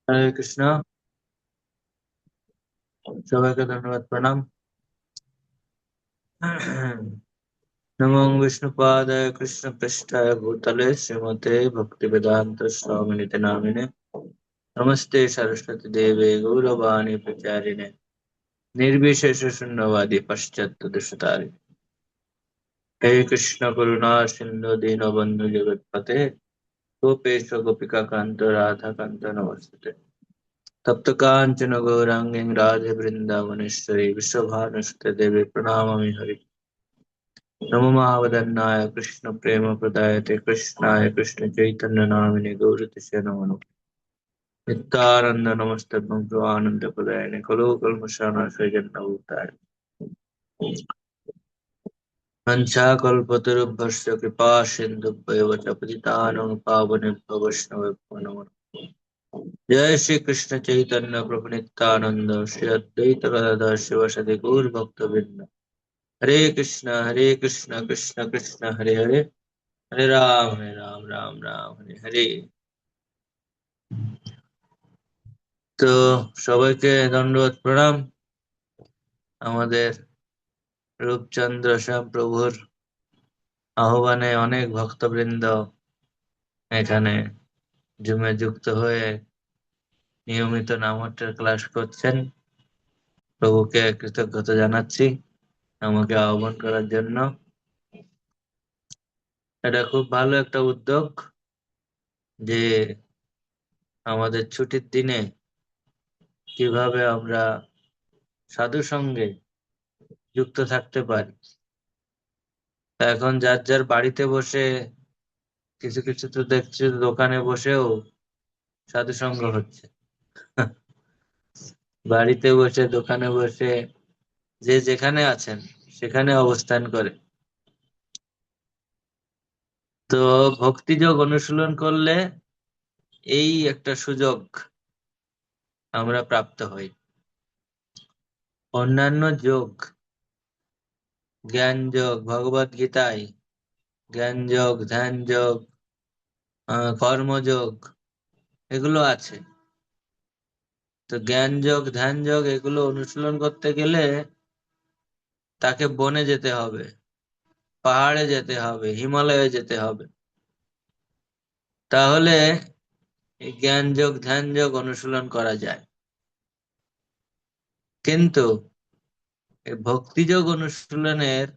হরে কৃষ্ণ। সবাইকে ধন্যবাদ, প্রণাম। নমো বিষ্ণুপাদায় কৃষ্ণ পৃষ্ঠায় ভূতলে শ্রীমতে ভক্তি বেদান্ত স্বামিনিতে নামিনে নমস্তে সরস্বতী দেবে গৌরবাণী প্রচারিणे निर्विशेष शून्यवादी पश्चात्य दुष्टारि। हे कृष्ण करुणा सिंधु दीनबंधु जगत्पते गोपेश गोपिका कांत राधा कांत नमस्ते। तप्त कांचन गौरांगी राधे वृंदावनेश्वरी विश्वभानुसुते देवी प्रणमामि हरि। नमो महावदन्नाय कृष्ण प्रेम प्रदायते कृष्णाय कृष्ण चैतन्य नामिने गौरतिसे नमो नमः। नित्यानंद नमस्ते भगवान आनंद प्रदायने कलो कल्मषानाशय जन्मभूताय वंशाकल्पतरुभ्यश्च कृपा सिन्धुभ्येव च पतितानां पावनेभ्यो वैष्णवेभ्यो नमो नमः। जय श्री कृष्ण चैतन्य प्रभु नित्यानंद श्री अद्वैत गदाधर शिवसदि गौर भक्तवृंद। हरे कृष्ण कृष्ण कृष्ण हरे हरे, हरे राम राम राम हरे हरे। তো সবাইকে দণ্ডবত প্রণাম। আমাদের রূপচন্দ্র শ্যাম প্রভুর আহ্বানে অনেক ভক্তবৃন্দ এখানে জুমে যুক্ত হয়ে নিয়মিত নামহট্টের ক্লাস করছেন। প্রভুকে কৃতজ্ঞতা জানাচ্ছি আমাকে আহ্বান করার জন্য। এটা খুব ভালো একটা উদ্যোগ যে আমাদের ছুটির দিনে কিভাবে আমরা সাধু সঙ্গে যুক্ত থাকতে পারি। তা এখন যার যার বাড়িতে বসে, কিছু কিছু তো দেখছি দোকানে বসেও সাধু সঙ্গ হচ্ছে। বাড়িতে বসে, দোকানে বসে, যে যেখানে আছেন সেখানে অবস্থান করে। তো ভক্তিযোগ অনুশীলন করলে এই একটা সুযোগ আমরা প্রাপ্ত হই। অন্যান্য যোগ, জ্ঞান যোগ, ভগবত গীতায় জ্ঞান যোগ, ধ্যান যোগ, কর্মযোগ এগুলো আছে। তো জ্ঞান যোগ, ধ্যান যোগ এগুলো অনুশীলন করতে গেলে তাকে বনে যেতে হবে, পাহাড়ে যেতে হবে, হিমালয়ে যেতে হবে। তাহলে এই জ্ঞান যোগ, ধ্যান যোগ অনুশীলন করা যায়। কিন্তু এই ভক্তি যোগ অনুশীলনের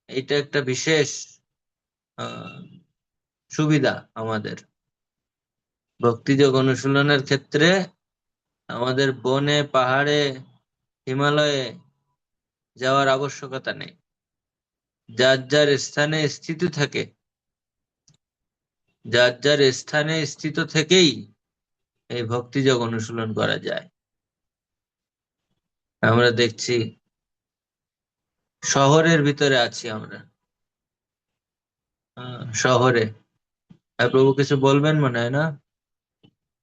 এটা একটা বিশেষ আহ সুবিধা আমাদের। ভক্তিযোগ অনুশীলনের ক্ষেত্রে আমাদের বনে, পাহাড়ে, হিমালয়ে যাওয়ার আবশ্যকতা নেই। যার যার স্থানে স্থিত থাকে, যার যার স্থানে স্থিত থেকেই এই ভক্তিযোগ অনুশীলন করা যায়। আমরা দেখছি শহরের ভিতরে আছি আমরা, শহরে। আর প্রভু কিছু বলবেন মনে হয় না?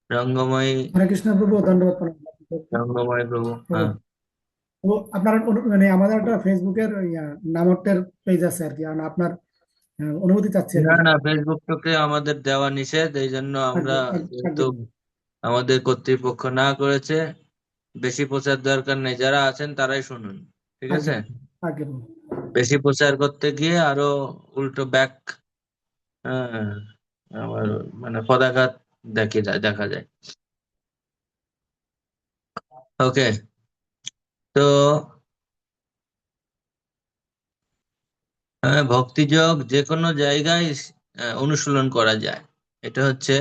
রঙ্গময়ী, হরে কৃষ্ণ প্রভু, ধন্যবাদ প্রণাম। রঙ্গময় প্রভু। প্রভু, হ্যাঁ। প্রভু, আপনার মানে আমাদের একটা ফেসবুকের নামটের পেজ আছে আর কি, আর আপনার অনুমতি চাচ্ছি আর না কি। না, ফেসবুকটাকে আমাদের দেওয়া নিষেধ, এই জন্য আমরা, একদম যেহেতু একদম আমাদের কর্তৃপক্ষ না করেছে, বেশি প্রচার দরকার নেই। যারা আছেন তারাই শুনুন, ঠিক আছে? একদম একদম প্রভু। বেশি প্রচার করতে গিয়ে আরো উল্টো ব্যাক, আমার মানে পদাঘাত দেখা যায়। ওকে। তো ভক্তিযোগ যে কোনো জায়গায় অনুশীলন করা যায়। এটা হচ্ছে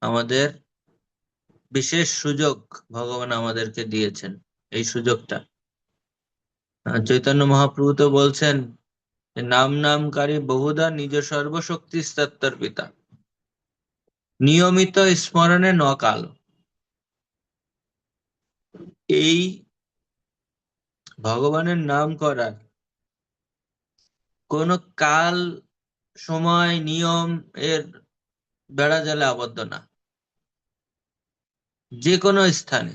আমাদের বিশেষ সুযোগ, ভগবান আমাদেরকে দিয়েছেন এই সুযোগটা। চৈতন্য মহাপ্রভু তো বলছেন যে নাম নামকারী বহুধা নিজ সর্বশক্তি তত্ত্বর পিতা, নিয়মিত স্মরণে ন কাল। এই ভগবানের নাম করার কোন কাল, সময়, নিয়ম এর বেড়াজালে আবদ্ধ না। যে কোনো স্থানে,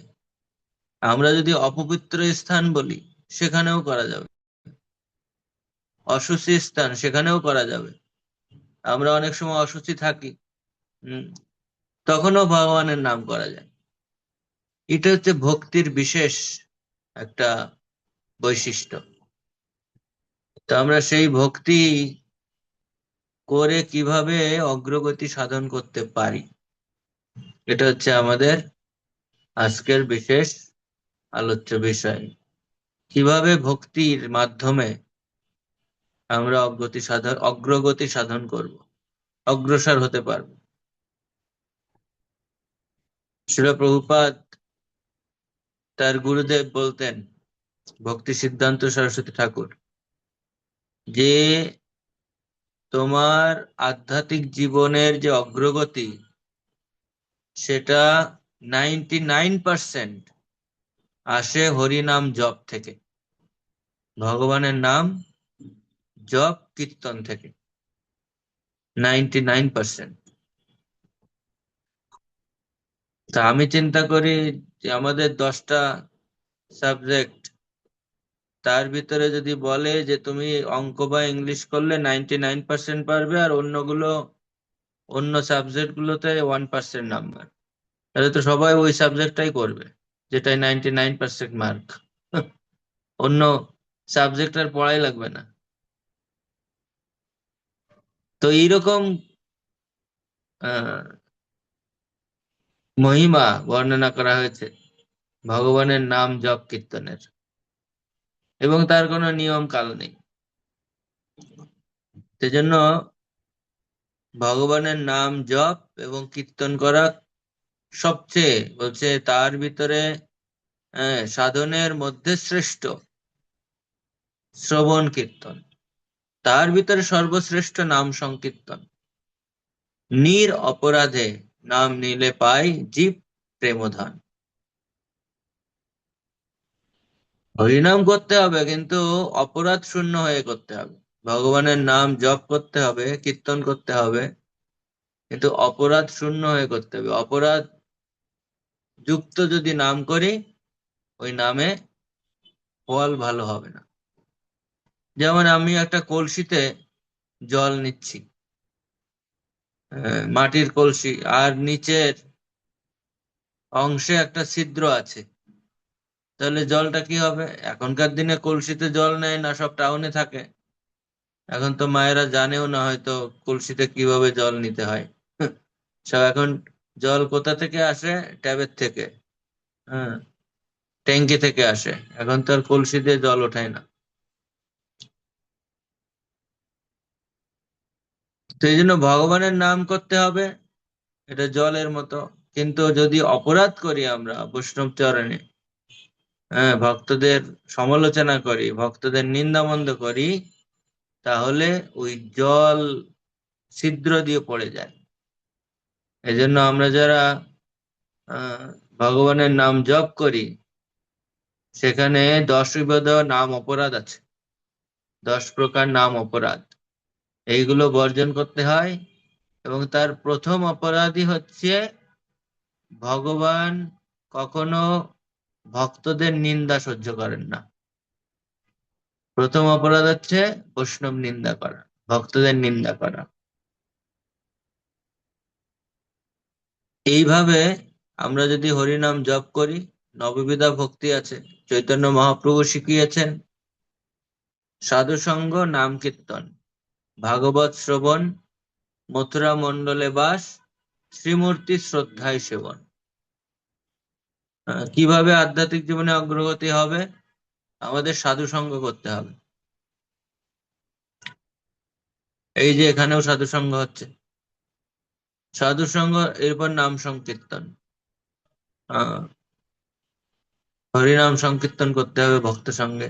আমরা যদি অপবিত্র স্থান বলি সেখানেও করা যাবে, অশুচি স্থান সেখানেও করা যাবে। আমরা অনেক সময় অশুচি থাকি, তখনও ভগবানের নাম করা যায়। এটা হচ্ছে ভক্তির বিশেষ একটা বৈশিষ্ট্য। তো আমরা সেই ভক্তি করে কিভাবে অগ্রগতি সাধন করতে পারি, এটা হচ্ছে আমাদের আজকের বিশেষ আলোচ্য বিষয়। কিভাবে ভক্তির মাধ্যমে আমরা অগ্রগতি সাধন করব, অগ্রসর হতে পারবো। শ্রীল প্রভুপাদ তার গুরুদেব বলতেন, ভক্তি সিদ্ধান্ত সরস্বতী ঠাকুর, যে তোমার আধ্যাত্মিক জীবনের যে অগ্রগতি, সেটা 99% আসে হরিনাম জপ থেকে, ভগবানের নাম জপ কীর্তন থেকে। 99%। তা আমি চিন্তা করি যে আমাদের 10টা সাবজেক্ট, তার ভিতরে যদি বলে যে তুমি অঙ্ক বা ইংলিশ করলে 99% পারবে, আর অন্য সাবজেক্ট গুলোতে 1% নাম্বার, তাহলে তো সবাই ওই সাবজেক্টটাই করবে যেটাই 99% মার্ক। অন্য সাবজেক্ট আর পড়াই লাগবে না। তো এইরকম আহ মহিমা বর্ণনা করা হয়েছে ভগবানের নাম জপ কীর্তনের, এবং তার কোনো নিয়ম কাল নেই। সেজন্য ভগবানের নাম জপ এবং কীর্তন করা সবচেয়ে, বলছে তার ভিতরে সাধনের মধ্যে শ্রেষ্ঠ শ্রবণ কীর্তন, তার ভিতরে সর্বশ্রেষ্ঠ নাম সংকীর্তন। নির অপরাধে নাম নিলে পাই জীব প্রেমধন। হরিনাম করতে হবে, কিন্তু অপরাধ শূন্য হয়ে করতে হবে। ভগবানের নাম জপ করতে হবে, কীর্তন করতে হবে, কিন্তু অপরাধ শূন্য হয়ে করতে হবে। অপরাধ যুক্ত যদি নাম করি, ওই নামে ফল ভালো হবে না। যেমন আমি একটা কলসিতে জল নিচ্ছি, মাটির কলসি, আর নিচের অংশে একটা ছিদ্র আছে, তাহলে জলটা কি হবে? এখনকার দিনে কলসিতে জল নেয় না, সব টাউনে থাকে। এখন তো মায়েরা জানেও না হয়তো কলসিতে কিভাবে জল নিতে হয়। সব এখন জল কোথা থেকে আসে? ট্যাবের থেকে, হ্যাঁ, ট্যাঙ্কি থেকে আসে। এখন তো আর কলসি দিয়ে জল ওঠায় না। তো এই জন্য ভগবানের নাম করতে হবে, এটা জলের মতো। কিন্তু যদি অপরাধ করি আমরা বৈষ্ণব চরণে, হ্যাঁ, ভক্তদের সমালোচনা করি, ভক্তদের নিন্দামন্দ করি, তাহলে ওই জল ছিদ্র দিয়ে পড়ে যায়। এজন্য আমরা যারা আহ ভগবানের নাম জপ করি, সেখানে 10 বিধ নাম অপরাধ আছে, 10 প্রকার নাম অপরাধ। এইগুলো বর্জন করতে হয়। এবং তার প্রথম অপরাধী হচ্ছে, ভগবান কখনো ভক্তদের নিন্দা সহ্য করেন না। প্রথম অপরাধ হচ্ছে বৈষ্ণব নিন্দা করা, ভক্তদের নিন্দা করা। এইভাবে আমরা যদি হরিনাম জপ করি, নববিধা ভক্তি আছে, চৈতন্য মহাপ্রভু শিখিয়েছেন, সাধু সঙ্গ, নাম কীর্তন, ভাগবত শ্রবণ, মথুরা মণ্ডলে বাস, শ্রীমূর্তি শ্রদ্ধায় সেবন। কিভাবে আধ্যাত্মিক জীবনে অগ্রগতি হবে? আমাদের সাধু সঙ্গ করতে হবে। এই যে এখানেও সাধু সঙ্গ হচ্ছে, সাধু সঙ্গ, এরপর নাম সংকীর্তন, আহ হরিনাম সংকীর্তন করতে হবে ভক্ত সঙ্গে।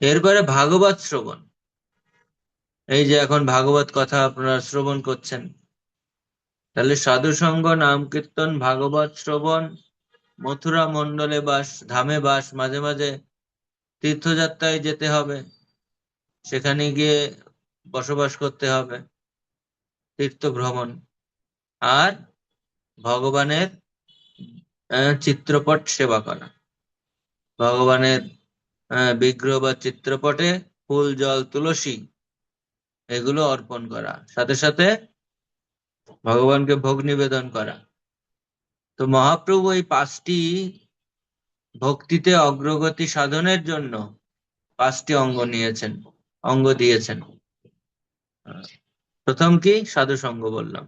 এরপরে ভাগবত শ্রবণ। এই যে এখন ভাগবত কথা আপনারা শ্রবণ করছেন, তাহলে সাধু সঙ্গ, নাম কীর্তন, ভাগবত শ্রবণ, মথুরা মণ্ডলে বাস, ধামে বাস, মাঝে মাঝে তীর্থযাত্রায় যেতে হবে, সেখানে গিয়ে বসবাস করতে হবে, তীর্থ ভ্রমণ। আর ভগবানের চিত্রপট সেবা করা, ভগবানের বিগ্রহ বা চিত্রপটে ফুল, জল, তুলসী এগুলো অর্পণ করা, সাথে সাথে ভগবানকে ভোগ নিবেদন করা। তো মহাপ্রভু এই 5টি ভক্তিতে অগ্রগতি সাধনের জন্য 5টি অঙ্গ দিয়েছেন। প্রথম কি? সাধু সঙ্গ বললাম।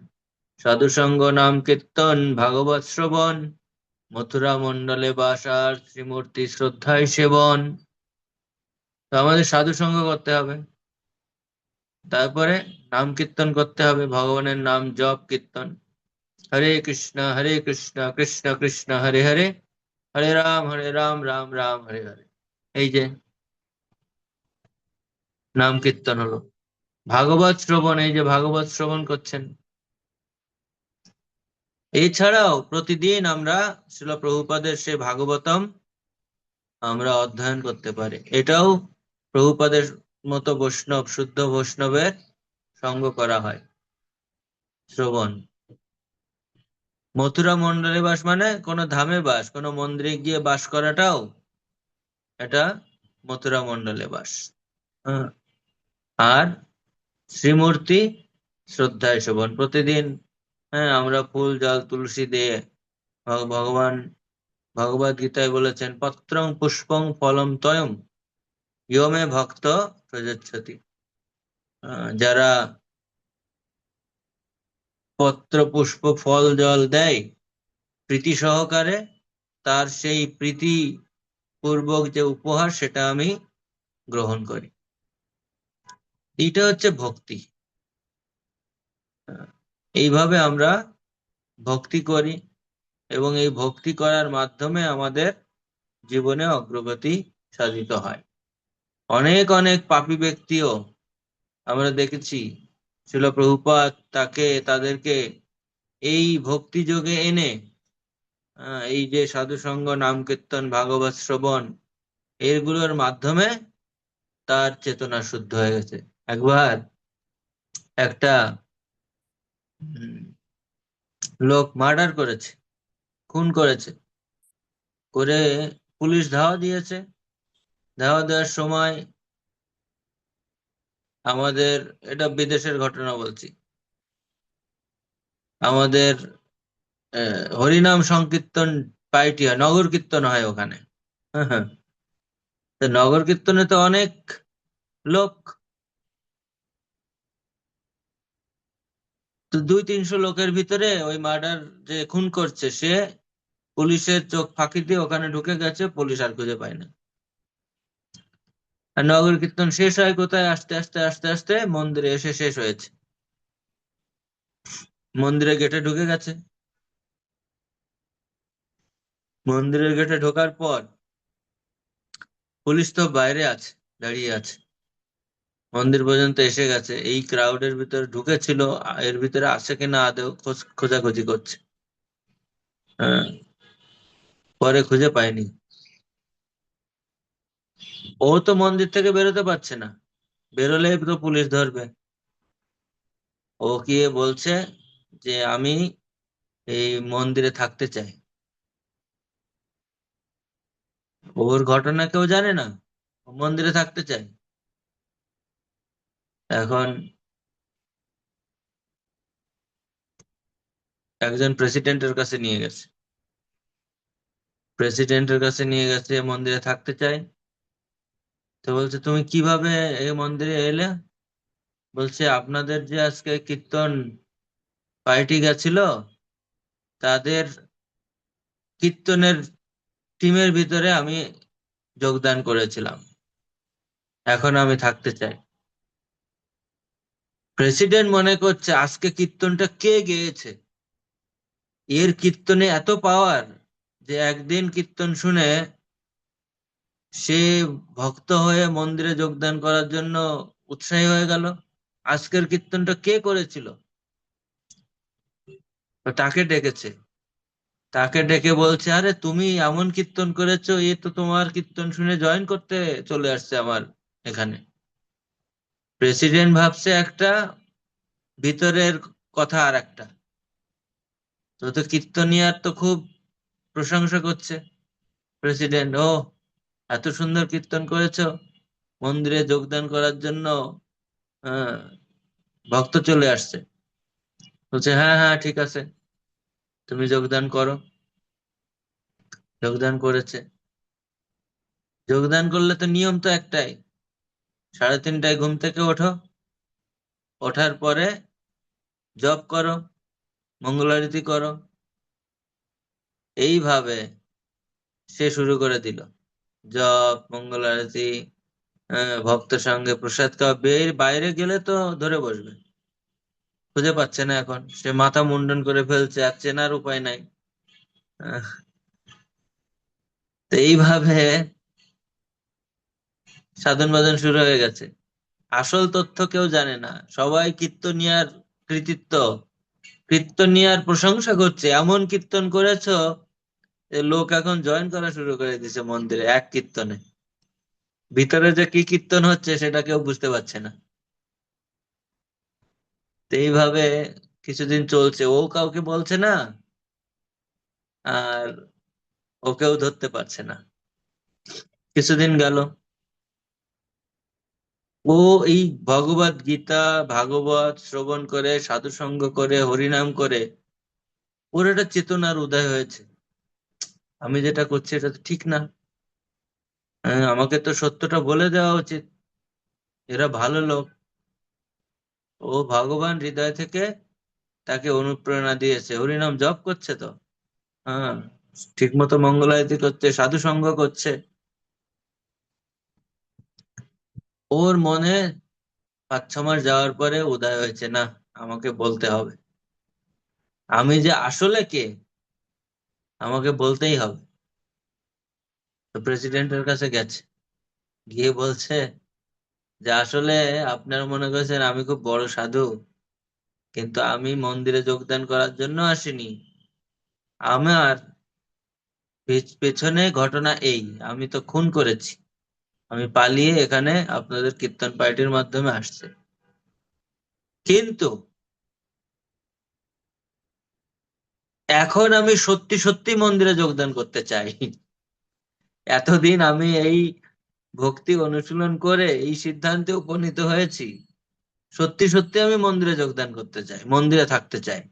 সাধু সঙ্গ, নাম কীর্তন, ভাগবত শ্রবণ, মথুরা মণ্ডলে বাস আর শ্রীমূর্তি শ্রদ্ধায় সেবন। তো আমাদের সাধু সঙ্গ করতে হবে। তারপরে নাম কীর্তন করতে হবে, ভগবানের নাম জপ কীর্তন। হরে কৃষ্ণ কৃষ্ণ কৃষ্ণ হরে হরে, হরে রাম রাম রাম হরে হরে। এই যে নাম কীর্তন হলো। ভাগবত শ্রবণ, এই যে ভাগবত শ্রবণ করছেন। এছাড়াও প্রতিদিন আমরা শ্রীল প্রভুপাদের সে ভাগবতম আমরা অধ্যয়ন করতে পারি। এটাও প্রভুপাদের মতো বৈষ্ণব, শুদ্ধ বৈষ্ণবের সঙ্গ করা হয়, শ্রবণ। মথুরা মন্ডলে বাস মানে কোনো ধামে বাস, কোনো মন্দিরে গিয়ে বাস করাটাও এটা মথুরা মন্ডলে বাস। হ্যাঁ। আর শ্রীমূর্তি শ্রদ্ধায় শোভন, প্রতিদিন হ্যাঁ আমরা ফুল জল তুলসী দিয়ে ভগবান ভগবদ গীতায় বলেছেন, পত্রং পুষ্পং ফলম তয়ম ইয়মে ভক্ত প্রযচ্ছতি। যারা পত্র পুষ্প ফল জল দেয় প্রীতি সহকারে, তার সেই প্রীতি পূর্বক যে উপহার সেটা আমি গ্রহণ করি। এইটা হচ্ছে ভক্তি। এইভাবে আমরা ভক্তি করি এবং এই ভক্তি করার মাধ্যমে আমাদের জীবনে অগ্রগতি সাধিত হয়। অনেক অনেক পাপী ব্যক্তিও আমরা দেখেছি, শিল প্রভুপাদ তাদেরকে এই ভক্তি যোগে এনে এই যে সাধু সঙ্গ, নাম কীর্তন, ভাগবত শ্রবণ, এগুলোর মাধ্যমে তার চেতনা শুদ্ধ হয়ে গেছে। একবার একটা লোক মার্ডার করেছে, খুন করেছে, করে পুলিশ ধাওয়া দিয়েছে। ধাওয়া দেওয়ার সময় আমাদের, এটা বিদেশের ঘটনা বলছি, আমাদের হরিনাম সংকীর্তন পার্টি হয়, নগর কীর্তন হয় ওখানে। হ্যাঁ হ্যাঁ। তো নগর কীর্তনে তো অনেক লোক, তো 200-300 লোকের ভিতরে ওই মার্ডার যে খুন করছে সে পুলিশের চোখ ফাঁকি দিয়ে ওখানে ঢুকে গেছে, পুলিশ আর খুঁজে পায় না। আর নগর কীর্তন শেষ হয় কোথায়? আস্তে আস্তে আস্তে আস্তে মন্দিরে এসে শেষ হয়েছে। মন্দিরের গেটে ঢুকে গেছে। মন্দিরের গেটে ঢোকার পর পুলিশ তো বাইরে আছে, দাঁড়িয়ে আছে। মন্দির পর্যন্ত এসে গেছে, এই ক্রাউডের ভিতরে ঢুকেছিল, এর ভিতরে আছে কিনা আদৌ খোঁজাখুঁজি করছে। হ্যাঁ, পরে খুঁজে পায়নি। ও তো মন্দির থেকে বেরোতে পারছে না, বেরোলেই তো পুলিশ ধরবে। ও গিয়ে বলছে যে আমি এই মন্দিরে থাকতে চাই। ওর ঘটনা কেউ জানে না, ও মন্দিরে থাকতে চাই। এখন একজন প্রেসিডেন্টের কাছে নিয়ে গেছে, মন্দিরে থাকতে চাই। তো বলছে তুমি কিভাবে এই মন্দিরে এলে? বলছে আপনাদের যে আজকে কীর্তন পার্টি গেছিল, তাদের কীর্তনের টিমের ভিতরে আমি যোগদান করেছিলাম, এখন আমি থাকতে চাই। প্রেসিডেন্ট মনে করছে আজকে কীর্তনটা কে গেয়েছে, এর কীর্তনে এত পাওয়ার যে একদিন কীর্তন শুনে সে ভক্ত হয়ে মন্দিরে যোগদান করার জন্য উৎসাহী হয়ে গেল। আজকের কীর্তনটা কে করেছিল? তো তাকে ডেকেছে, তাকে ডেকে বলছে, আরে তুমি এমন কীর্তন করেছো, এ তো তোমার কীর্তন শুনে জয়েন করতে চলে আসছে আমার এখানে। প্রেসিডেন্ট ভাবছে একটা, ভিতরের কথা আর একটা। তো তো কীর্তনিয়ার তো খুব প্রশংসা করছে প্রেসিডেন্ট, ও এত সুন্দর কীর্তন করেছো, মন্দিরে যোগদান করার জন্য ভক্ত চলে আসছে। বলছে হ্যাঁ হ্যাঁ ঠিক আছে, তুমি যোগদান করো। যোগদান করেছে। যোগদান করলে তো নিয়ম তো একটাই, 3:30টায় ঘুম থেকে ওঠো, ওঠার পরে জপ করো, মঙ্গল আরতি করো। এইভাবে সে শুরু করে দিল, জপ, মঙ্গল আরতি, ভক্ত সঙ্গে প্রসাদ খাওয়া। বাইরে গেলে তো ধরে বসবে, খুঁজে পাচ্ছে না। এখন সে মাথা মুন্ডন করে ফেলছে, আর চেনার উপায় নাই। আহ, তো এইভাবে সাধন বাদন শুরু হয়ে গেছে। আসল তথ্য কেউ জানে না, সবাই কীর্তনিয়ার কৃতিত্ব, কীর্তনিয়ার প্রশংসা করছে। এমন কীর্তন করেছো যে লোক এখন জয়েন করা শুরু করে দিছে মন্দিরে এক কীর্তনে। ভিতরে যে কি কীর্তন হচ্ছে সেটা কেউ বুঝতে পারছে না। তো এইভাবে কিছুদিন চলছে, ও কাউকে বলছে না, আর ওকেও ধরতে পারছে না। কিছুদিন গেল, ও এই ভগবত গীতা, ভাগবত শ্রবণ করে, সাধু সঙ্গ করে, হরিনাম করে ওর একটা চেতনার উদয় হয়েছে। আমি যেটা করছি এটা তো ঠিক না। আমাকে তো সত্যটা বলে দেওয়া উচিত। এরা ভালো লোক। ও ভগবান হৃদয় থেকে তাকে অনুপ্রেরণা দিয়েছে, হরিনাম জপ করছে তো। হ্যাঁ, ঠিক মতো মঙ্গল আরতি করছে, সাধু সঙ্গ করছে। ওর মনে 5-6 মাস যাওয়ার পরে উদয় হয়েছে, না, আমাকে বলতে হবে, আমি যে আসলে কে আমাকে বলতেই হবে। তো প্রেসিডেন্টের কাছে গেছে, গিয়ে বলছে যে আসলে আপনারা মনে করছেন আমি খুব বড় সাধু, কিন্তু আমি মন্দিরে যোগদান করার জন্য আসিনি। আমার পেছনে ঘটনা এই, আমি তো খুন করেছি, আমি পালিয়ে এখানে আপনাদের কীর্তন পার্টির মাধ্যমে আসছে। কিন্তু এখন আমি সত্যি সত্যি মন্দিরে যোগদান করতে চাই। এতদিন আমি এই ভক্তি অনুশীলন করে এই সিদ্ধান্তে উপনীত হয়েছি, সত্যি সত্যি আমি মন্দিরে যোগদান করতে চাই, মন্দিরে থাকতে চাই।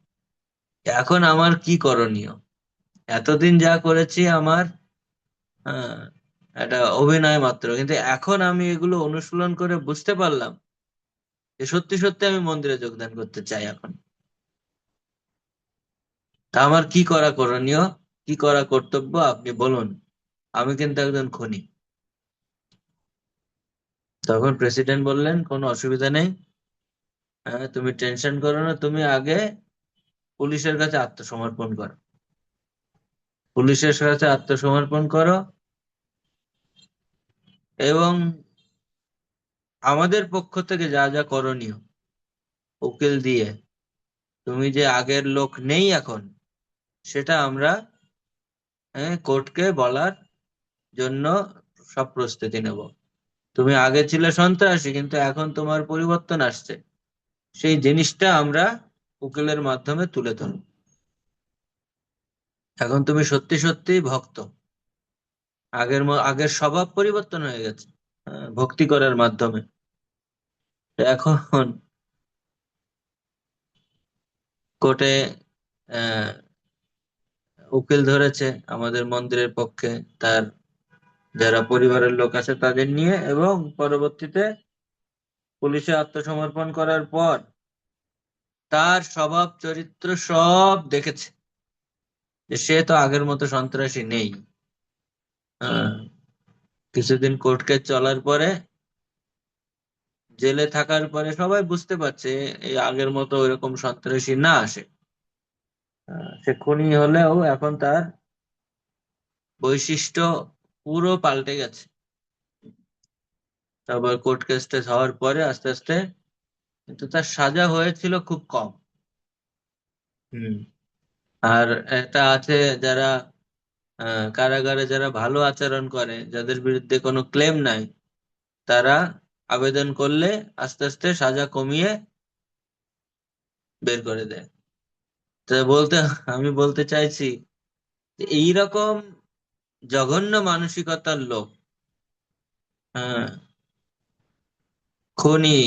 এখন আমার কি করণীয়? এতদিন যা করেছি আমার আহ একটা অভিনয় মাত্র, কিন্তু এখন আমি এগুলো অনুশীলন করে বুঝতে পারলাম যে সত্যি সত্যি আমি মন্দিরে যোগদান করতে চাই এখন। তা আমার কি করা করণীয়, কি করা কর্তব্য আপনি বলুন, আমি কিন্তু একজন খুনি। তখন প্রেসিডেন্ট বললেন কোনো অসুবিধা নেই, তুমি টেনশন করো না, তুমি আগে পুলিশের কাছে আত্মসমর্পণ করো, পুলিশের কাছে আত্মসমর্পণ করো, এবং আমাদের পক্ষ থেকে যা যা করণীয়, উকিল দিয়ে, তুমি যে আগের লোক নেই এখন, সেটা আমরা কোর্টকে বলার জন্য সব প্রস্তুতি নেব। তুমি আগে ছিলে সন্ত্রাসী, কিন্তু এখন তোমার পরিবর্তন আসছে, সেই জিনিসটা আমরা উকিলের মাধ্যমে তুলে ধরব। এখন তুমি সত্যি সত্যি ভক্ত, আগের স্বভাব পরিবর্তন হয়ে গেছে ভক্তি করার মাধ্যমে। এখন কোর্টে আহ উকিল ধরেছে আমাদের মন্দিরের পক্ষে, তার যারা পরিবারের লোক আছে তাদের নিয়ে, এবং পরবর্তীতে পুলিশে আত্মসমর্পণ করার পর তার স্বভাব চরিত্র সব দেখেছে যে সে তো আগের মতো সন্ত্রাসী নেই। আহ, কিছুদিন কোর্ট কেস চলার পরে, জেলে থাকার পরে সবাই বুঝতে পারছে এই আগের মতো ওইরকম সন্ত্রাসী না আসে। সে খুনি হলেও এখন তার বৈশিষ্ট্য পুরো পাল্টে গেছে। তারপর কোর্ট কেস টেস হওয়ার পরে আস্তে আস্তে, কিন্তু তার সাজা হয়েছিল খুব কম। হুম। আর একটা আছে, যারা কারাগারে যারা ভালো আচরণ করে, যাদের বিরুদ্ধে কোনো ক্লেম নাই, তারা আবেদন করলে আস্তে আস্তে সাজা কমিয়ে বের করে দেয়। তা আমি বলতে চাইছি যে এইরকম জঘন্য মানসিকতার লোক, হ্যাঁ, খুনি,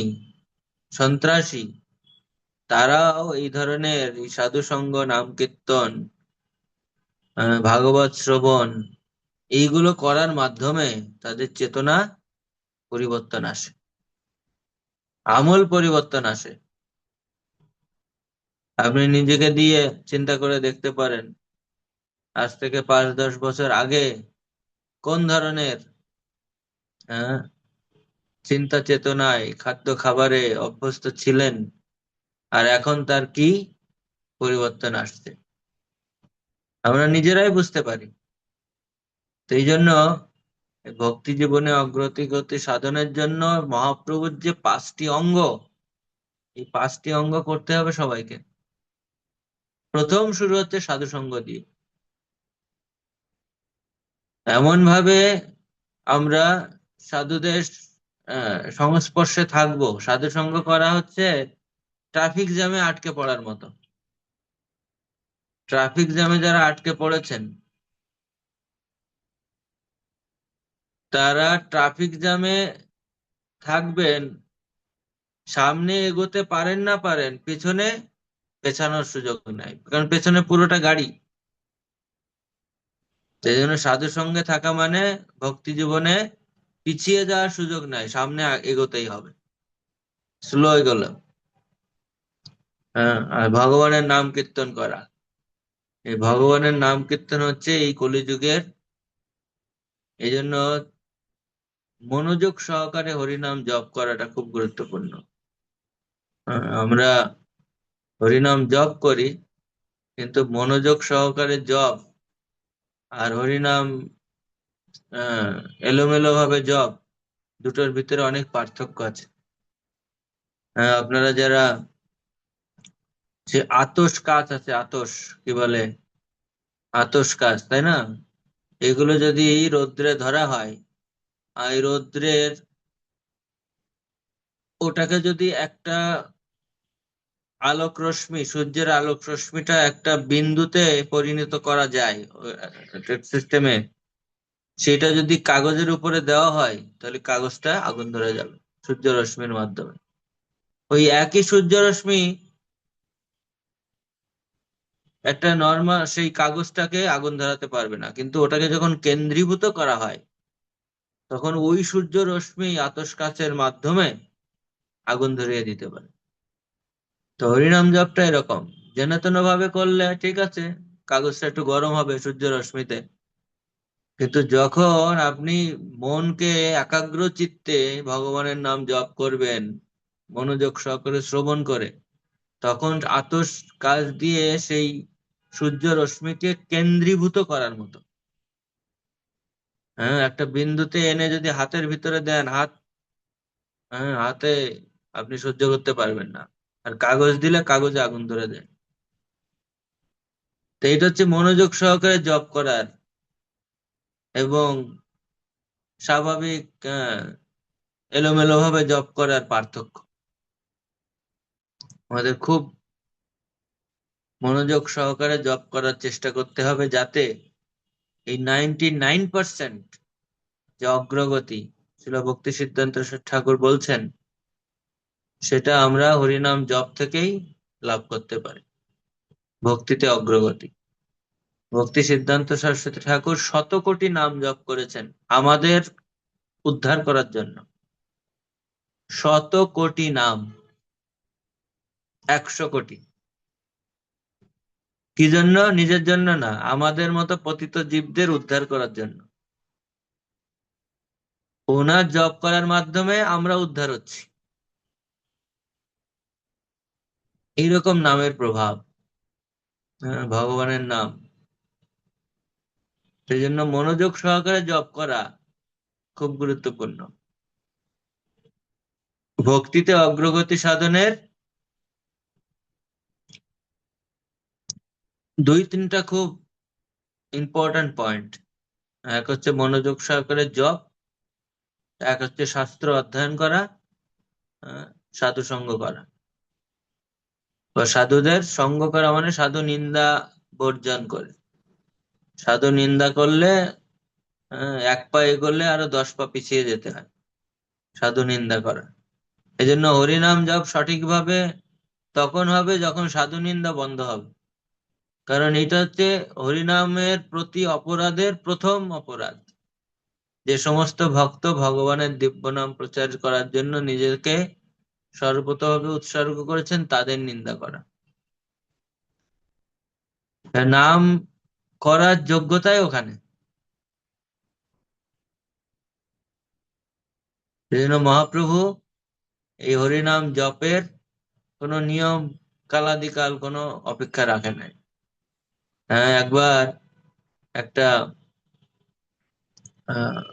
সন্ত্রাসী, তারাও এই ধরনের এই সাধু সঙ্গ, নাম কীর্তন, ভাগবত শ্রবণ, এইগুলো করার মাধ্যমে তাদের চেতনা পরিবর্তন আসে, আমূল পরিবর্তন আসে। আপনি নিজেকে দিয়ে চিন্তা করে দেখতে পারেন, আজ থেকে 5-10 বছর আগে কোন ধরনের আহ, চিন্তা চেতনায়, খাদ্য খাবারে অভ্যস্ত ছিলেন, আর এখন তার কি পরিবর্তন আসছে আমরা নিজেরাই বুঝতে পারি। তো এই জন্য ভক্তি জীবনে অগ্রগতি গতি সাধনের জন্য মহাপ্রভুর যে 5টি অঙ্গ, এই 5টি অঙ্গ করতে হবে সবাইকে। প্রথম শুরু হচ্ছে সাধু সঙ্গ দিয়ে। এমন ভাবে আমরা সাধুদের সংস্পর্শে থাকবো, সাধু সঙ্গ করা হচ্ছে ট্রাফিক জ্যামে আটকে পড়ার মতো। ট্রাফিক জ্যামে যারা আটকে পড়েছেন, তারা ট্রাফিক জ্যামে থাকবেন, সামনে এগোতে পারেন না পারেন, পিছনে পেছানোর সুযোগ নাই, কারণ পেছনে পুরোটা গাড়ি। সেই জন্য সাধু সঙ্গে থাকা মানে ভক্তি জীবনে পিছিয়ে যাওয়ার সুযোগ নাই, সামনে এগোতেই হবে, স্লো এগোলো। হ্যাঁ, আর ভগবানের নাম কীর্তন করা, এই ভগবানের নাম কীর্তন হচ্ছে এই কলিযুগের, এই জন্য মনোযোগ সহকারে হরিনাম জপ করাটা খুব গুরুত্বপূর্ণ। আমরা হরিনাম জপ করি, কিন্তু মনোযোগ সহকারে জপ আর হরিনাম আহ এলোমেলো ভাবে জপ, দুটোর ভিতরে অনেক পার্থক্য আছে। আপনারা যারা, যে আতস কাজ আছে, আতস কি বলে, আতস কাজ, তাই না? এগুলো যদি রৌদ্রে ধরা হয়, আর এই রৌদ্রের ওটাকে যদি একটা আলোক রশ্মি, সূর্যের আলোক রশ্মিটা একটা বিন্দুতে পরিণত করা যায় সিস্টেমে, সেটা যদি কাগজের উপরে দেওয়া হয়, তাহলে কাগজটা আগুন ধরে যাবে সূর্য রশ্মির মাধ্যমে। ওই একই সূর্য রশ্মি একটা নর্মাল সেই কাগজটাকে আগুন ধরাতে পারবে না, কিন্তু ওটাকে যখন কেন্দ্রীভূত করা হয়, তখন ওই সূর্য রশ্মি আতশ কাচের মাধ্যমে আগুন ধরিয়ে দিতে পারে। তো হরিনাম জপটা এরকম, যেন তেন ভাবে করলে ঠিক আছে, কাগজটা একটু গরম হবে সূর্য রশ্মিতে, কিন্তু যখন আপনি মনকে একাগ্র চিত্তে ভগবানের নাম জপ করবেন, মনোযোগ সহকারে শ্রবণ করে, তখন আতশ কাচ দিয়ে সেই সূর্য রশ্মিকে কেন্দ্রীভূত করার মতো। হ্যাঁ, একটা বিন্দুতে এনে যদি হাতের ভিতরে দেন, হ্যাঁ, হাতে আপনি সহ্য করতে পারবেন না, আর কাগজ দিলে কাগজে আগুন ধরে দেয়। তো এটা হচ্ছে মনোযোগ সহকারে জপ করার এবং স্বাভাবিক এলোমেলো ভাবে জপ করার পার্থক্য। আমাদের খুব মনোযোগ সহকারে জপ করার চেষ্টা করতে হবে, যাতে এই 99% যে অগ্রগতি শিল ভক্তি সিদ্ধান্ত ঠাকুর বলছেন, সেটা আমরা হরিনাম জপ থেকেই লাভ করতে পারি। ভক্তিতে অগ্রগতি, ভক্তি সিদ্ধান্ত সরস্বতী ঠাকুর 100 কোটি নাম জপ করেছেন আমাদের উদ্ধার করার জন্য। 100 কোটি নাম, 100 কোটি। কি জন্য? নিজের জন্য না, আমাদের মতো পতিত জীবদের উদ্ধার করার জন্য। ওনার জপ করার মাধ্যমে আমরা উদ্ধার হচ্ছি। এইরকম নামের প্রভাব, ভগবানের নাম। সেই জন্য মনোযোগ সহকারে জপ করা খুব গুরুত্বপূর্ণ। ভক্তিতে অগ্রগতি সাধনের 2-3টা খুব ইম্পর্ট্যান্ট পয়েন্ট। এক হচ্ছে মনোযোগ সহকারে জপ, এক হচ্ছে শাস্ত্র অধ্যয়ন করা, আহ, সাধু সঙ্গ করা। বা সাধুদের সঙ্গ করা মানে সাধু নিন্দা বর্জন করে। সাধু নিন্দা করলে, এক পা এগোলে আরো 10 পা পিছিয়ে যেতে হয়, সাধু নিন্দা করা। এই জন্য হরিনাম জপ সঠিকভাবে তখন হবে যখন সাধু নিন্দা বন্ধ হবে। কারণ এটা হচ্ছে হরিনামের প্রতি অপরাধের প্রথম অপরাধ। যে সমস্ত ভক্ত ভগবানের দিব্য নাম প্রচার করার জন্য নিজেকে সর্বতভাবে উৎসর্গ করেছেন তাদের নিন্দা করা। নাম করার যোগ্যতাই ওখানে। সেজন্য মহাপ্রভু এই হরিনাম জপের কোনো নিয়ম কালাদিকাল কোনো অপেক্ষা রাখে নাই। হ্যাঁ, একবার একটা আহ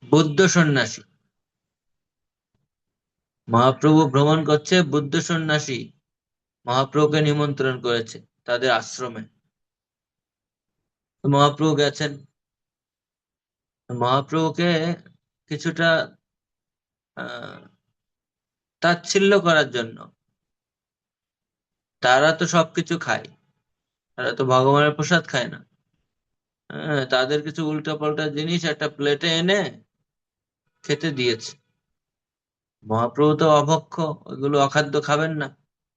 বুদ্ধ সন্ন্যাসী, মহাপ্রভু ভ্রমণ করছে, বুদ্ধ সন্ন্যাসী মহাপ্রভুকে নিমন্ত্রণ করেছে তাদের আশ্রমে। তো মহাপ্রভু গেছেন। মহাপ্রভুকে কিছুটা আহ তাচ্ছিল্য করার জন্য, তারা তো সবকিছু খায়, তারা তো ভগবানের প্রসাদ খায় না। হ্যাঁ, তাদের কিছু উল্টা পাল্টা জিনিস একটা প্লেটে এনে খেতে দিয়েছে। মহাপ্রভু তো অভক্ষ, ওইগুলো অখাদ্য খাবেন না,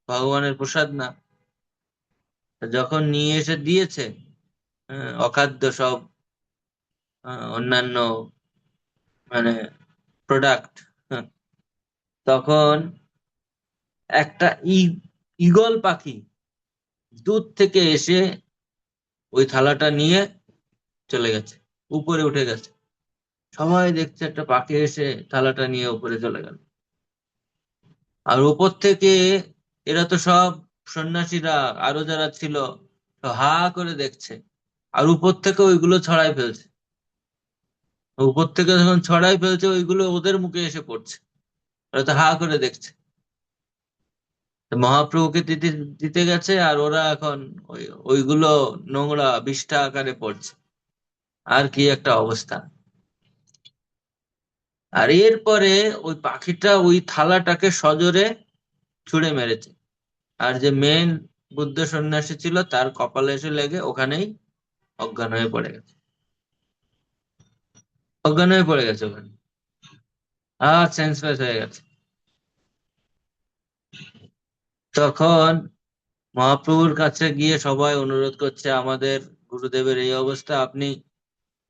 ভগবানের প্রসাদ না। যখন নিয়ে এসে দিয়েছে অখাদ্য সব অন্যান্য মানে প্রোডাক্ট, তখন একটা ঈগল পাখি দূর থেকে এসে ওই থালাটা নিয়ে চলে গেছে, উপরে উঠে গেছে। সবাই দেখছে একটা পাখি এসে থালাটা নিয়ে উপরে চলে গেল। আর উপর থেকে এরা তো সব সন্ন্যাসীরা আরো যারা ছিল সব হা করে দেখছে, আর উপর থেকে ওইগুলো ছড়াই ফেলছে। উপর থেকে যখন ছড়াই ফেলছে ওইগুলো ওদের মুখে এসে পড়ছে, ওরা তো হা করে দেখছে। তো মহাপ্রভুকে দিতে দিতে গেছে, আর ওরা এখন ওইগুলো নোংরা বিষ্ঠা আকারে পড়ছে। আর কি একটা অবস্থা! আর এরপরে ওই পাখিটা ওই থালাটাকে সজোরে ছুঁড়ে মেরেছে। আর যে মেন বুদ্ধ সন্ন্যাসী ছিল তার কপালে এসে লেগে ওখানেই অজ্ঞান হয়ে পড়ে গেছে। অজ্ঞান হয়ে পড়ে গেছে ওখানে, আর সেন্সলেস হয়ে গেছে। তখন মহাপ্রভুর কাছে গিয়ে সবাই অনুরোধ করছে, আমাদের গুরুদেবের এই অবস্থা, আপনি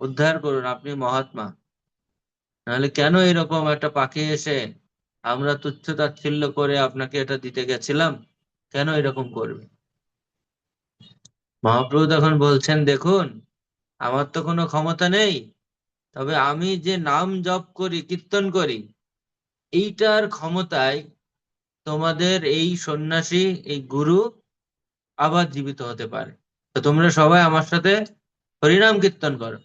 উদ্ধার করুন, আপনি মহাত্মা। নাহলে কেন এরকম একটা পাখি এসে, আমরা তুচ্ছ তাচ্ছিল্য করে আপনাকে এটা দিতে গেছিলাম, কেন এরকম করবে? মহাপ্রভু তখন বলছেন, দেখুন, আমার তো কোনো ক্ষমতা নেই, তবে আমি যে নাম জপ করি, কীর্তন করি, এইটার ক্ষমতায় তোমাদের এই সন্ন্যাসী, এই গুরু আবার জীবিত হতে পারে। তো তোমরা সবাই আমার সাথে হরিনাম কীর্তন করো।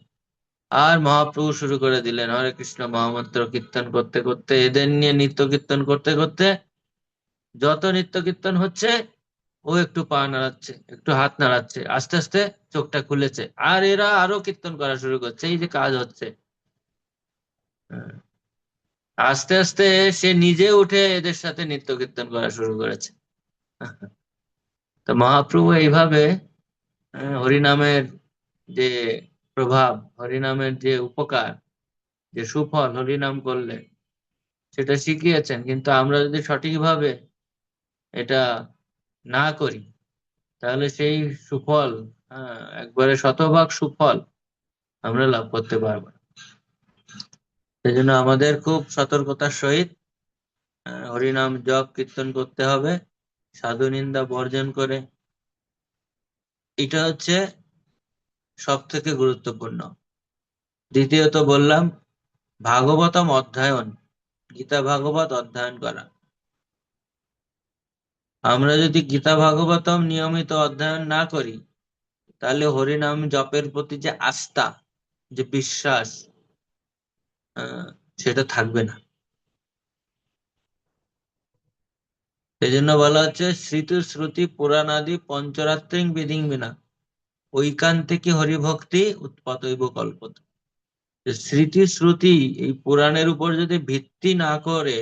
আর মহাপ্রভু শুরু করে দিলেন হরে কৃষ্ণ মহামন্ত্র কীর্তন করতে করতে, এদের নিয়ে নিত্য কীর্তন করতে করতে যত নিত্য কীর্তন হচ্ছে, ও একটু পা নাড়াচ্ছে, একটু হাত নাড়াচ্ছে, আস্তে আস্তে চোখটা খুলেছে, আর এরা আরো কীর্তন করা শুরু করছে। এই যে কাজ হচ্ছে, হ্যাঁ, আস্তে আস্তে সে নিজে উঠে এদের সাথে নিত্য কীর্তন করা শুরু করেছে। তো মহাপ্রভু এইভাবে হরিনামের যে প্রভাব, হরিনামের যে উপকার, যে সুফল হরিনাম করলে, সেটা শিখিয়েছেন। কিন্তু আমরা যদি সঠিকভাবে এটা না করি, তাহলে সেই সুফল, একবারে শতভাগ সুফল আমরা লাভ করতে পারবো না। সেই জন্য আমাদের খুব সতর্কতার সহিত হরিনাম জপ কীর্তন করতে হবে, সাধু নিন্দা বর্জন করে। এটা হচ্ছে সব থেকে গুরুত্বপূর্ণ। দ্বিতীয়ত বললাম ভাগবতম অধ্যয়ন, গীতা ভাগবত অধ্যয়ন করা। আমরা যদি গীতা ভাগবতম নিয়মিত অধ্যয়ন না করি, তাহলে হরিনাম জপের প্রতি যে আস্থা, যে বিশ্বাস, আহ, সেটা থাকবে না। সেই জন্য বলা হচ্ছে শ্রুতি শ্রুতি পুরাণাদি পঞ্চরাত্রিং বিধিং বিনা ঐকান্তিকী হরিভক্তি উৎপতৈব কল্পত। যে স্মৃতি শ্রুতি, এই পুরাণের উপর যদি ভিত্তি না করে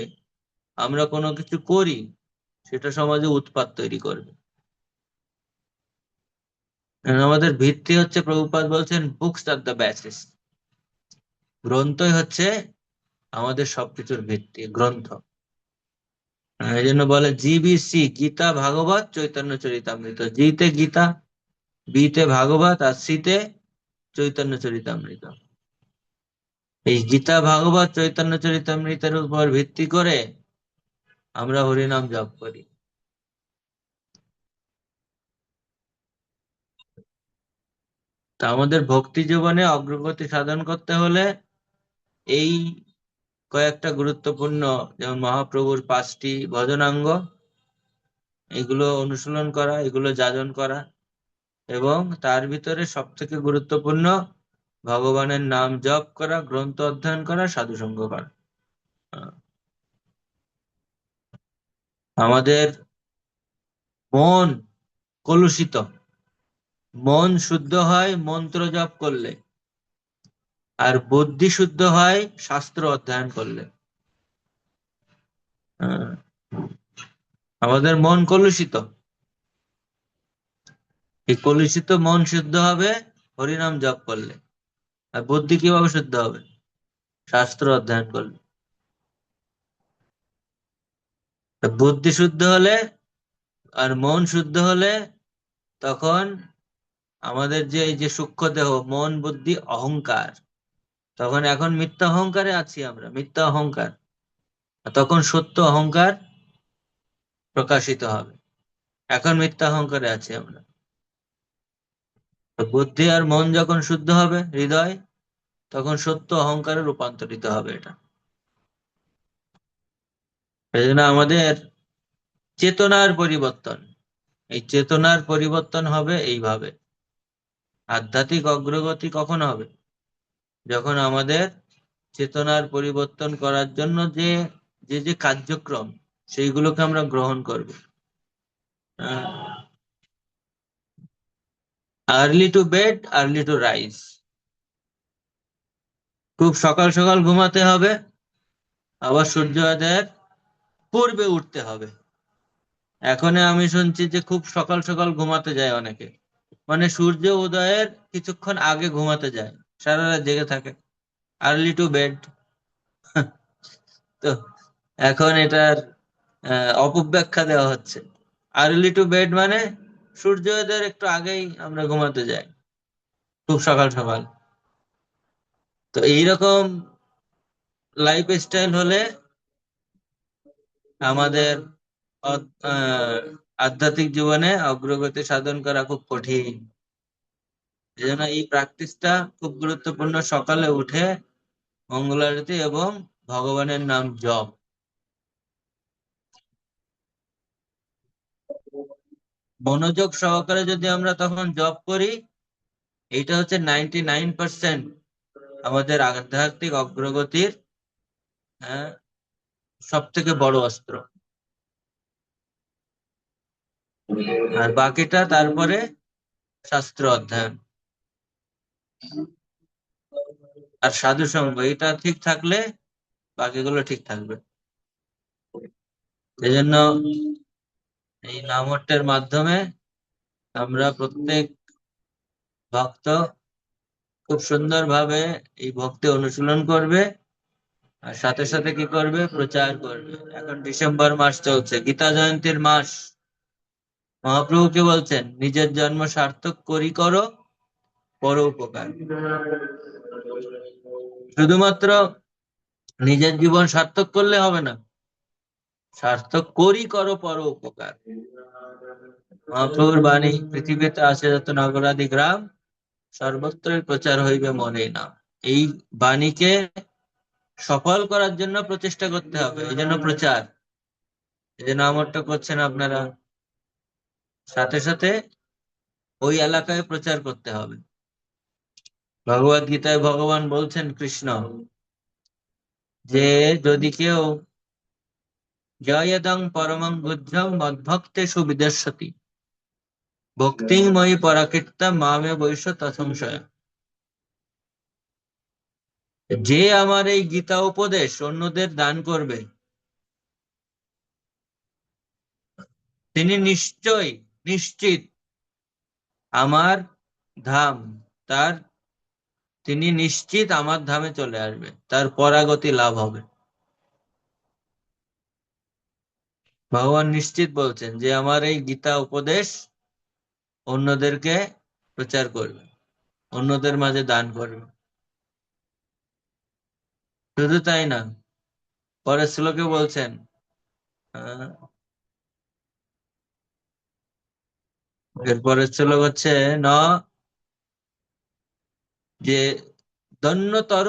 আমরা কোনো কিছু করি, সেটা সমাজে উৎপাত তৈরি করবে। কারণ আমাদের ভিত্তি হচ্ছে, প্রভুপাদ বলছেন, বুকস আর দ্য বেসিস। গ্রন্থই হচ্ছে আমাদের সবকিছুর ভিত্তি, গ্রন্থ। এই জন্য বলে জিবিসি, গীতা ভাগবত চৈতন্য চরিতামৃত। জিতে গীতা, বিতে ভাগবত, আর সিতে চৈতন্য চরিতামৃত। এই গীতা ভাগবত চৈতন্য চরিতামৃতের উপর ভিত্তি করে আমরা হরিনাম জপ করি। তা আমাদের ভক্তি জীবনে অগ্রগতি সাধন করতে হলে এই কয়েকটা গুরুত্বপূর্ণ, যেমন মহাপ্রভুর 5টি ভজনাঙ্গ, এগুলো অনুশীলন করা, এগুলো যাজন করা, এবং তার ভিতরে সব থেকে গুরুত্বপূর্ণ ভগবানের নাম জপ করা, গ্রন্থ অধ্যয়ন করা, সাধুসঙ্গ করা। আহ, আমাদের মন কলুষিত, মন শুদ্ধ হয় মন্ত্র জপ করলে, আর বুদ্ধি শুদ্ধ হয় শাস্ত্র অধ্যয়ন করলে। আহ, আমাদের মন কলুষিত, এই কলুষিত মন শুদ্ধ হবে হরিনাম জপ করলে। আর বুদ্ধি কিভাবে শুদ্ধ হবে? শাস্ত্র অধ্যয়ন করলে। তা বুদ্ধি শুদ্ধ হলে আর মন শুদ্ধ হলে তখন আমাদের যে এই যে সূক্ষ্ম দেহ, মন, বুদ্ধি, অহংকার, তখন এখন মিথ্যা অহংকারে আছি আমরা, মিথ্যা অহংকার। আর তখন সত্য অহংকার প্রকাশিত হবে। এখন মিথ্যা অহংকারে আছি আমরা। তো বুদ্ধি আর মন যখন শুদ্ধ হবে হৃদয়, তখন সত্য অহংকারে রূপান্তরিত হবে এটা। এই জন্য আমাদের চেতনার পরিবর্তন, এই চেতনার পরিবর্তন হবে এইভাবে। আধ্যাত্মিক অগ্রগতি কখন হবে? যখন আমাদের চেতনার পরিবর্তন করার জন্য যে যে যে কার্যক্রম, সেইগুলোকে আমরা গ্রহণ করব। Early to bed, early to rise. খুব সকাল সকাল ঘুমাতে হবে, আবার সূর্যোদয়ের পূর্বে উঠতে হবে। এখন আমি শুনছি যে খুব সকাল সকাল ঘুমাতে যায় অনেকে, মানে সূর্য উদয়ের কিছুক্ষণ আগে ঘুমাতে যায়, সারা রাত জেগে থাকে। Early to bed. তো এখন এটার অপব্যাখ্যা দেওয়া হচ্ছে। আর্লি টু বেড মানে সূর্যোদয়ের একটু আগেই আমরা ঘুমাতে যাই, খুব সকাল সকাল। তো এইরকম লাইফ স্টাইল হলে আমাদের আধ্যাত্মিক জীবনে অগ্রগতি সাধন করা খুব কঠিন। এই জন্য এই প্র্যাকটিসটা খুব গুরুত্বপূর্ণ, সকালে উঠে মঙ্গলারতি এবং ভগবানের নাম জপ। মনোযোগ সহকারে যদি আমরা তখন জপ করি, এইটা হচ্ছে 99% আমাদের আধ্যাত্মিক অগ্রগতির সব থেকে বড় অস্ত্র। আর বাকিটা তারপরে শাস্ত্র অধ্যয়ন আর সাধু সঙ্গ, এটা ঠিক থাকলে বাকিগুলো ঠিক থাকবে। এই জন্য এই নামহট্টের মাধ্যমে আমরা প্রত্যেক ভক্ত খুব সুন্দরভাবে এই ভক্তি অনুশীলন করবে, আর সাথে সাথে কি করবে? প্রচার করবে। এখন ডিসেম্বর মাস চলছে, গীতা জয়ন্তীর মাস। মহাপ্রভু কি বলছেন? নিজের জন্ম সার্থক করি করো পর উপকার। শুধুমাত্র নিজের জীবন সার্থক করলে হবে না, সার্থক করি করো পর উপকার। মহাপ্রভুর বাণী, পৃথিবীতে আছে যত নগরাদি গ্রাম, সর্বত্রই প্রচার হইবে মনে নাম। এই বাণীকে সফল করার জন্য প্রচেষ্টা করতে হবে, এই জন্য প্রচার। এই জন্য আমরটা করছেন আপনারা, সাথে সাথে ওই এলাকায় প্রচার করতে হবে। ভগবদ গীতায় ভগবান বলছেন, কৃষ্ণ, যে যদি কেউ জয়দং পরমং বুদ্ধং মদ্ভক্তে সুবিদর্শতি ভক্তিময়ী পরাকীর্তা মামে বৈশ্য তৎসংশয়। যে আমার এই গীতা উপদেশ অন্যদের দান করবে, তিনি নিশ্চয় নিশ্চিত আমার ধাম, তার তিনি নিশ্চিত আমার ধামে চলে আসবে, তার পরাগতি লাভ হবে। ভগবান নিশ্চিত বলছেন যে আমার এই গীতা উপদেশ অন্যদেরকে প্রচার করবে, অন্যদের মাঝে দান করবে। শুধু তাই না, পরের শ্লোকে বলছেন, আহ, এর পরের শ্লোক হচ্ছে ন, যে দন্যতর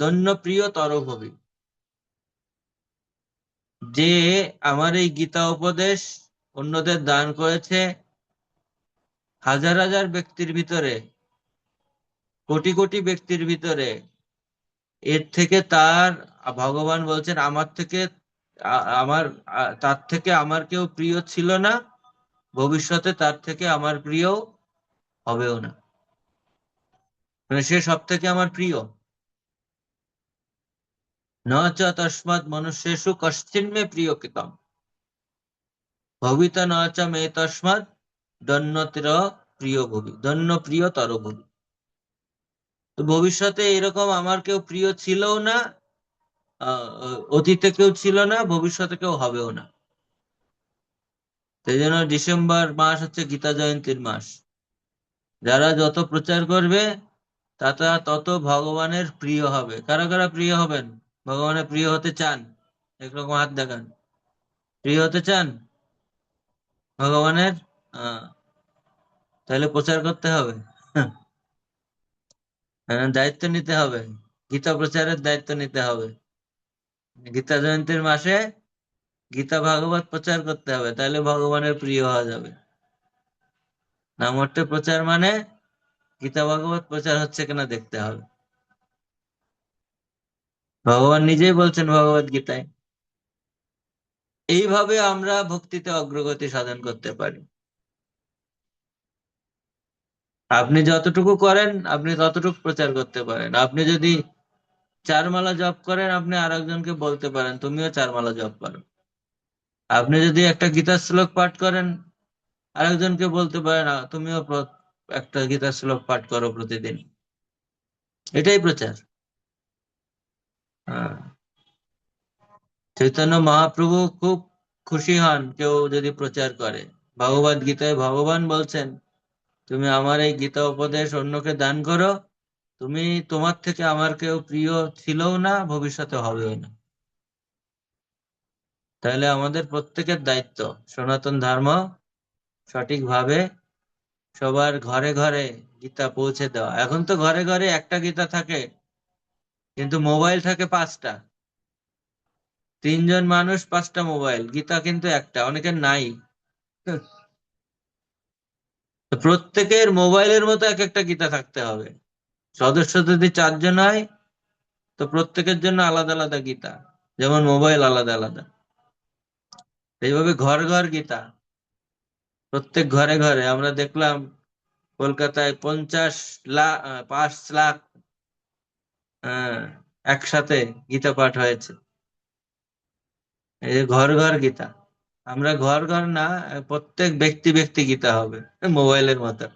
দন্য প্রিয়তর ভবি, যে আমার এই গীতা উপদেশ অন্যদের দান করেছে, হাজার হাজার ব্যক্তির ভিতরে, কোটি কোটি ব্যক্তির ভিতরে, এর থেকে তার, ভগবান বলছেন আমার থেকে, আমার তার থেকে আমার কেউ প্রিয় ছিল না, ভবিষ্যতে তার থেকে আমার প্রিয় হবেও না। মানে সে সব থেকে আমার প্রিয়। ন চ তস্মাৎ মনুষ্যেষু কশ্চিন্মে প্রিয়কৃতম ভবিতা ন চ মে তস্মাৎ দন্যতির প্রিয় ভবি, দন্য প্রিয়তর ভবি। তো ভবিষ্যতে এরকম আমার কেউ প্রিয় ছিলও না, অতীতে কেউ ছিল না, ভবিষ্যতে কেউ হবেও না। সেই জন্য ডিসেম্বর মাস হচ্ছে গীতা জয়ন্তীর মাস। যারা যত প্রচার করবে তারা তত ভগবানের প্রিয় হবে। কারা কারা প্রিয় হবেন, ভগবানের প্রিয় হতে চান? একরকম হাত দেখান। প্রিয় হতে চান ভগবানের? আহ তাহলে প্রচার করতে হবে। দায়িত্ব নিতে হবে, গীতা প্রচারের দায়িত্ব নিতে হবে। গীতা জয়ন্তীর মাসে গীতা ভাগবত প্রচার করতে হবে, তাহলে ভগবানের প্রিয় হওয়া যাবে। নামহট্টে প্রচার মানে গীতা ভাগবত প্রচার হচ্ছে কিনা দেখতে হবে। ভগবান নিজেই বলছেন ভগবত গীতায়। এইভাবে আমরা ভক্তিতে অগ্রগতি সাধন করতে পারি। আপনি যতটুকু করেন আপনি ততটুকু প্রচার করতে পারেন। আপনি যদি 4 মালা জপ করেন, আপনি আরেকজনকে বলতে পারেন তুমিও 4 মালা জপ করো। আপনি যদি একটা গীতার শ্লোক পাঠ করেন, আরেকজনকে বলতে পারেন তুমিও একটা গীতার শ্লোক পাঠ করো প্রতিদিন। এটাই প্রচার। হ্যাঁ। চৈতন্য মহাপ্রভু খুব খুশি হন কেউ যদি প্রচার করে। ভগবত গীতায় ভগবান বলছেন, তুমি আমার এই গীতা উপদেশ অন্যকে দান করো, তুমি, তোমার থেকে আমার কেউ প্রিয় ছিলও না, ভবিষ্যতে হবেও না। তাহলে আমাদের প্রত্যেকের দায়িত্ব সনাতন ধর্ম সঠিকভাবে সবার ঘরে ঘরে গীতা পৌঁছে দেওয়া। এখন তো ঘরে ঘরে একটা গীতা থাকে, কিন্তু মোবাইল থাকে 5টা। 3 জন মানুষ 5টা মোবাইল, গীতা কিন্তু একটা, অনেকের নাই। তো প্রত্যেকের মোবাইলের মতো এক একটা গীতা থাকতে হবে। সদস্য যদি 4 জন হয়, তো প্রত্যেকের জন্য আলাদা আলাদা গীতা, যেমন মোবাইল আলাদা আলাদা। এইভাবে ঘর ঘর গীতা, প্রত্যেক ঘরে ঘরে। আমরা দেখলাম কলকাতায় 50 লাখ, 5 লাখ, আহ, একসাথে গীতা পাঠ হয়েছে। এই যে ঘর ঘর গীতা। আমরা ঘর ঘর না, প্রত্যেক ব্যক্তি ব্যক্তি গীতা হবে, মোবাইলের মতো।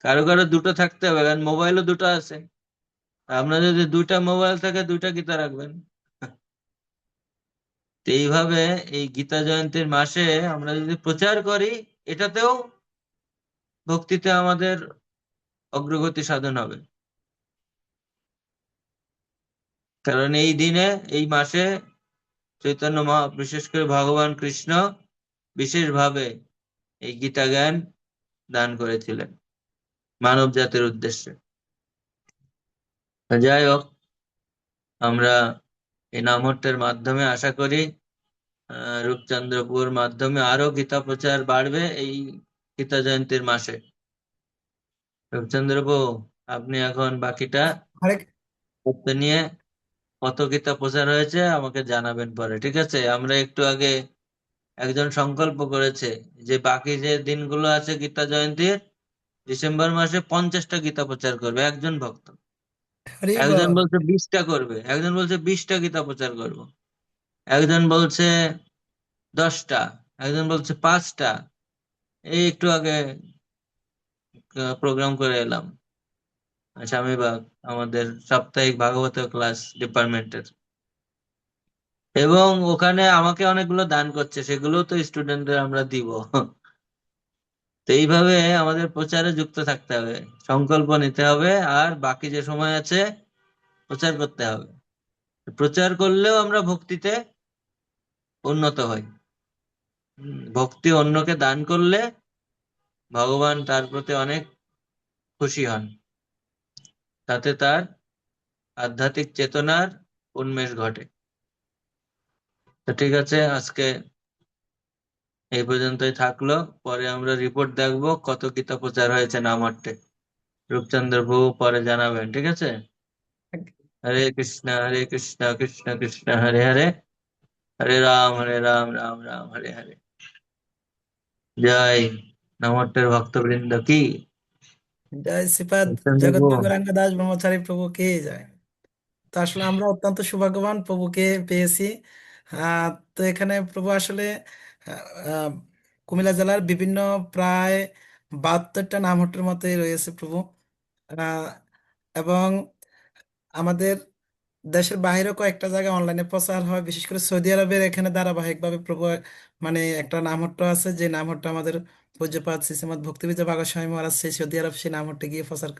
কারো কারো দুটো থাকতে হবে, কারণ মোবাইলও দুটো আছে। আপনার যদি 2টা মোবাইল থাকে, 2টা গীতা রাখবেন। তো এইভাবে এই গীতা জয়ন্তীর মাসে আমরা যদি প্রচার করি, এটাতেও ভক্তিতে আমাদের অগ্রগতি সাধন হবে। কারণ এই দিনে, এই মাসে চৈতন্য বিশেষ করে ভগবান কৃষ্ণ বিশেষভাবে এই গীতা জ্ঞান দান করেছিলেন মানব জাতির উদ্দেশ্যে। যাই হোক, আমরা এই নামহট্টের মাধ্যমে আশা করি রূপচন্দ্রপুর মাধ্যমে আরো গীতা প্রচার বাড়বে এই গীতা জয়ন্তীর মাসে। রূপচন্দ্রপুর, আপনি এখন বাকিটা হরে করতে নিয়ে কত গীতা প্রচার হয়েছে আমাকে জানাবেন পরে, ঠিক আছে? আমরা একটু আগে একজন সংকল্প করেছে যে বাকি যে দিনগুলো আছে গীতা জয়ন্তীর, ডিসেম্বর মাসে 50টা গীতা প্রচার করবে একজন ভক্ত। হরি একজন বল। বলছে 20টা করবে, একজন বলছে 20টা গীতা প্রচার করবো, একজন বলছে 10টা, একজন বলছে 5টা। এই একটু আগে প্রোগ্রাম করে এলাম স্বামীবাগ, আমাদের সাপ্তাহিক ভাগবত ক্লাস ডিপার্টমেন্টের। এবং ওখানে আমাকে অনেকগুলো দান করছে, সেগুলো তো স্টুডেন্টদের আমরা দিব। তো এইভাবে আমাদের প্রচারে যুক্ত থাকতে হবে, সংকল্প নিতে হবে, আর বাকি যে সময় আছে প্রচার করতে হবে। প্রচার করলেও আমরা ভক্তিতে উন্নত হই। ভক্তি অন্যকে দান করলে ভগবান তার প্রতি অনেক খুশি হন, তাতে তার আধ্যাত্মিক চেতনার উন্মেষ ঘটে। তো ঠিক আছে, আজকে এই পর্যন্তই থাকলো। পরে আমরা রিপোর্ট দেখবো কত গীতা প্রচার হয়েছে নামহট্টে। রূপচন্দ্র প্রভু পরে জানাবেন, ঠিক আছে? হরে কৃষ্ণ কৃষ্ণ কৃষ্ণ হরে হরে, হরে রাম রাম রাম হরে হরে। জয় নামহট্টের ভক্তবৃন্দ কি, জয় শ্রীপাদ রূপচন্দ্র জগৎ প্রভু। গৌরাঙ্গ দাস ব্রহ্মচারী প্রভুকে যায়। তো আসলে আমরা অত্যন্ত সৌভাগ্যবান প্রভুকে পেয়েছি। তো এখানে প্রভু আসলে আহ, আহ, কুমিল্লা জেলার বিভিন্ন প্রায় 72টা নামহট্টের মতোই রয়েছে প্রভু। আহ, এবং আমাদের দেশের বাইরেও কয়েকটা জায়গায় অনলাইনে প্রচার হয়, বিশেষ করে সৌদি আরবের এখানে ধারাবাহিকভাবে প্রভু মানে একটা নামহট্ট আছে, যে নামহট্ট আমাদের পূজ্যপাদ শ্রীশ্রীমৎ ভক্তিবিজয় ভাগবত স্বামী মহারাজ সেই সৌদি আরব সেই নামহট্টে গিয়ে প্রচার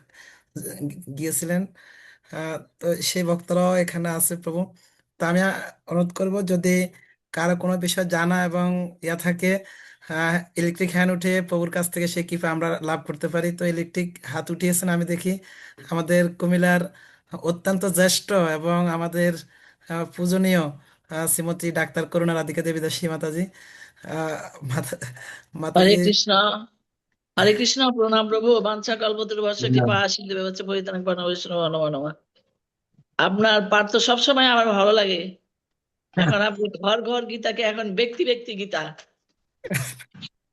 গিয়েছিলেন। তো সেই ভক্তরাও এখানে আছে প্রভু। তো আমি অনুরোধ করব, যদি কারো কোনো বিষয় জানা এবং ইয়া থাকে, ইলেকট্রিক হ্যান্ড উঠে প্রভুর কাছ থেকে সেই কৃপা আমরা লাভ করতে পারি। তো ইলেকট্রিক হাত উঠিয়েছেন আমি দেখি আমাদের কুমিল্লার অত্যন্ত জ্যেষ্ঠ এবং আমাদের পূজনীয় শ্রীমতী ডাক্তার করুণা রাধিকা দেবী দাসী মাতাজি। আহ, মাতা হরে মাতাজি। কৃষ্ণ। হরে কৃষ্ণ, প্রণাম প্রভু। বাঞ্ছা কল্পতরুবর্ষ কৃপা সিন্ধু হচ্ছে পরিত্রাণ পর্ণ বৈষ্ণব নমঃ নমঃ। আপনার পাঠ তো সবসময় আমার ভালো লাগে। এখন আপনি ঘর ঘর গীতাকে এখন ব্যক্তি ব্যক্তি গীতা।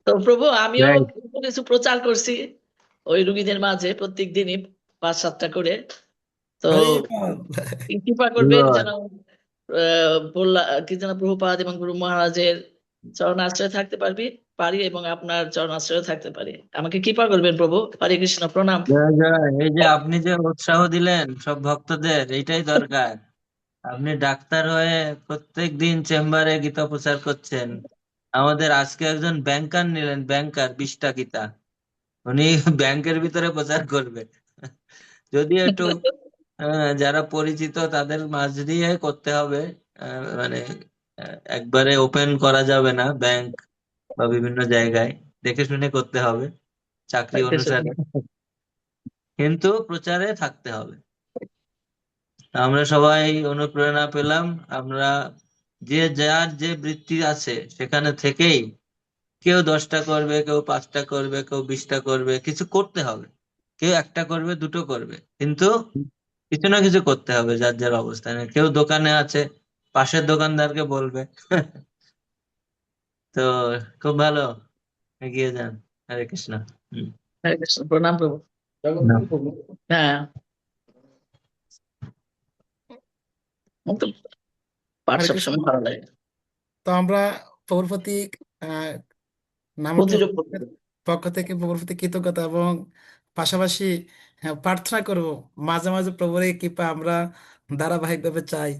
তো প্রভু আমিও জয় কিছু কিছু প্রচার করছি ওই রুগীদের মাঝে প্রত্যেক দিনই 5-7টা করে। তো হরি বল। কৃপা করবেন জয়। যেন বললা কি যেন প্রভুপাদ এবং গুরু মহারাজের চরণ আশ্রয় থাকতে পারি এবং আপনার চরণ আশ্রয় থাকতে পারি। আমাকে কৃপা করবেন প্রভু। হরে কৃষ্ণ, প্রণাম। জয় জয়। এই যে আপনি যে উৎসাহ দিলেন সব ভক্তদের, এইটাই দরকার। আপনি ডাক্তার হয়ে প্রত্যেক দিন চেম্বারে গীতা প্রচার করছেন। আমাদের আজকে একজন ব্যাংকার নিলেন, ব্যাংকার 20টা গীতা উনি ব্যাংকের ভিতরে প্রচার করবে। যদি একটু যারা পরিচিত তাদের মাঝ দিয়ে করতে হবে। মানে একবারে ওপেন করা যাবে না ব্যাংক বা বিভিন্ন জায়গায়, দেখে শুনে করতে হবে চাকরি হরে কৃষ্ণ। অনুসারে, কিন্তু প্রচারে থাকতে হবে। আমরা সবাই অনুপ্রেরণা পেলাম। আমরা যে যার যে বৃত্তি আছে সেখানে থেকেই, কেউ 10টা করবে, কেউ 5টা করবে, কেউ 20টা করবে, কিছু করতে হবে। কেউ একটা করবে, দুটো করবে, কিন্তু কিছু না কিছু করতে হবে যার যার অবস্থানে। কেউ দোকানে আছে, পাশের দোকানদারকে বলবে। তো খুব ভালো, এগিয়ে যান। হরে কৃষ্ণ। হুম। হরে কৃষ্ণ, প্রণাম প্রভু। জগৎগুরু প্রভু। হ্যাঁ, আমার তো পাঠ হরে কৃষ্ণ। সবসময় ভালো লাগে। তো আমরা প্রভুর প্রতি আহ নামটের প্রতিরূপ। পক্ষ থেকে প্রভুর প্রতি কৃতজ্ঞতা এবং পাশাপাশি প্রার্থনা করব মাঝে মাঝে প্রভুর এই কৃপা আমরা ধারাবাহিকভাবে চাই।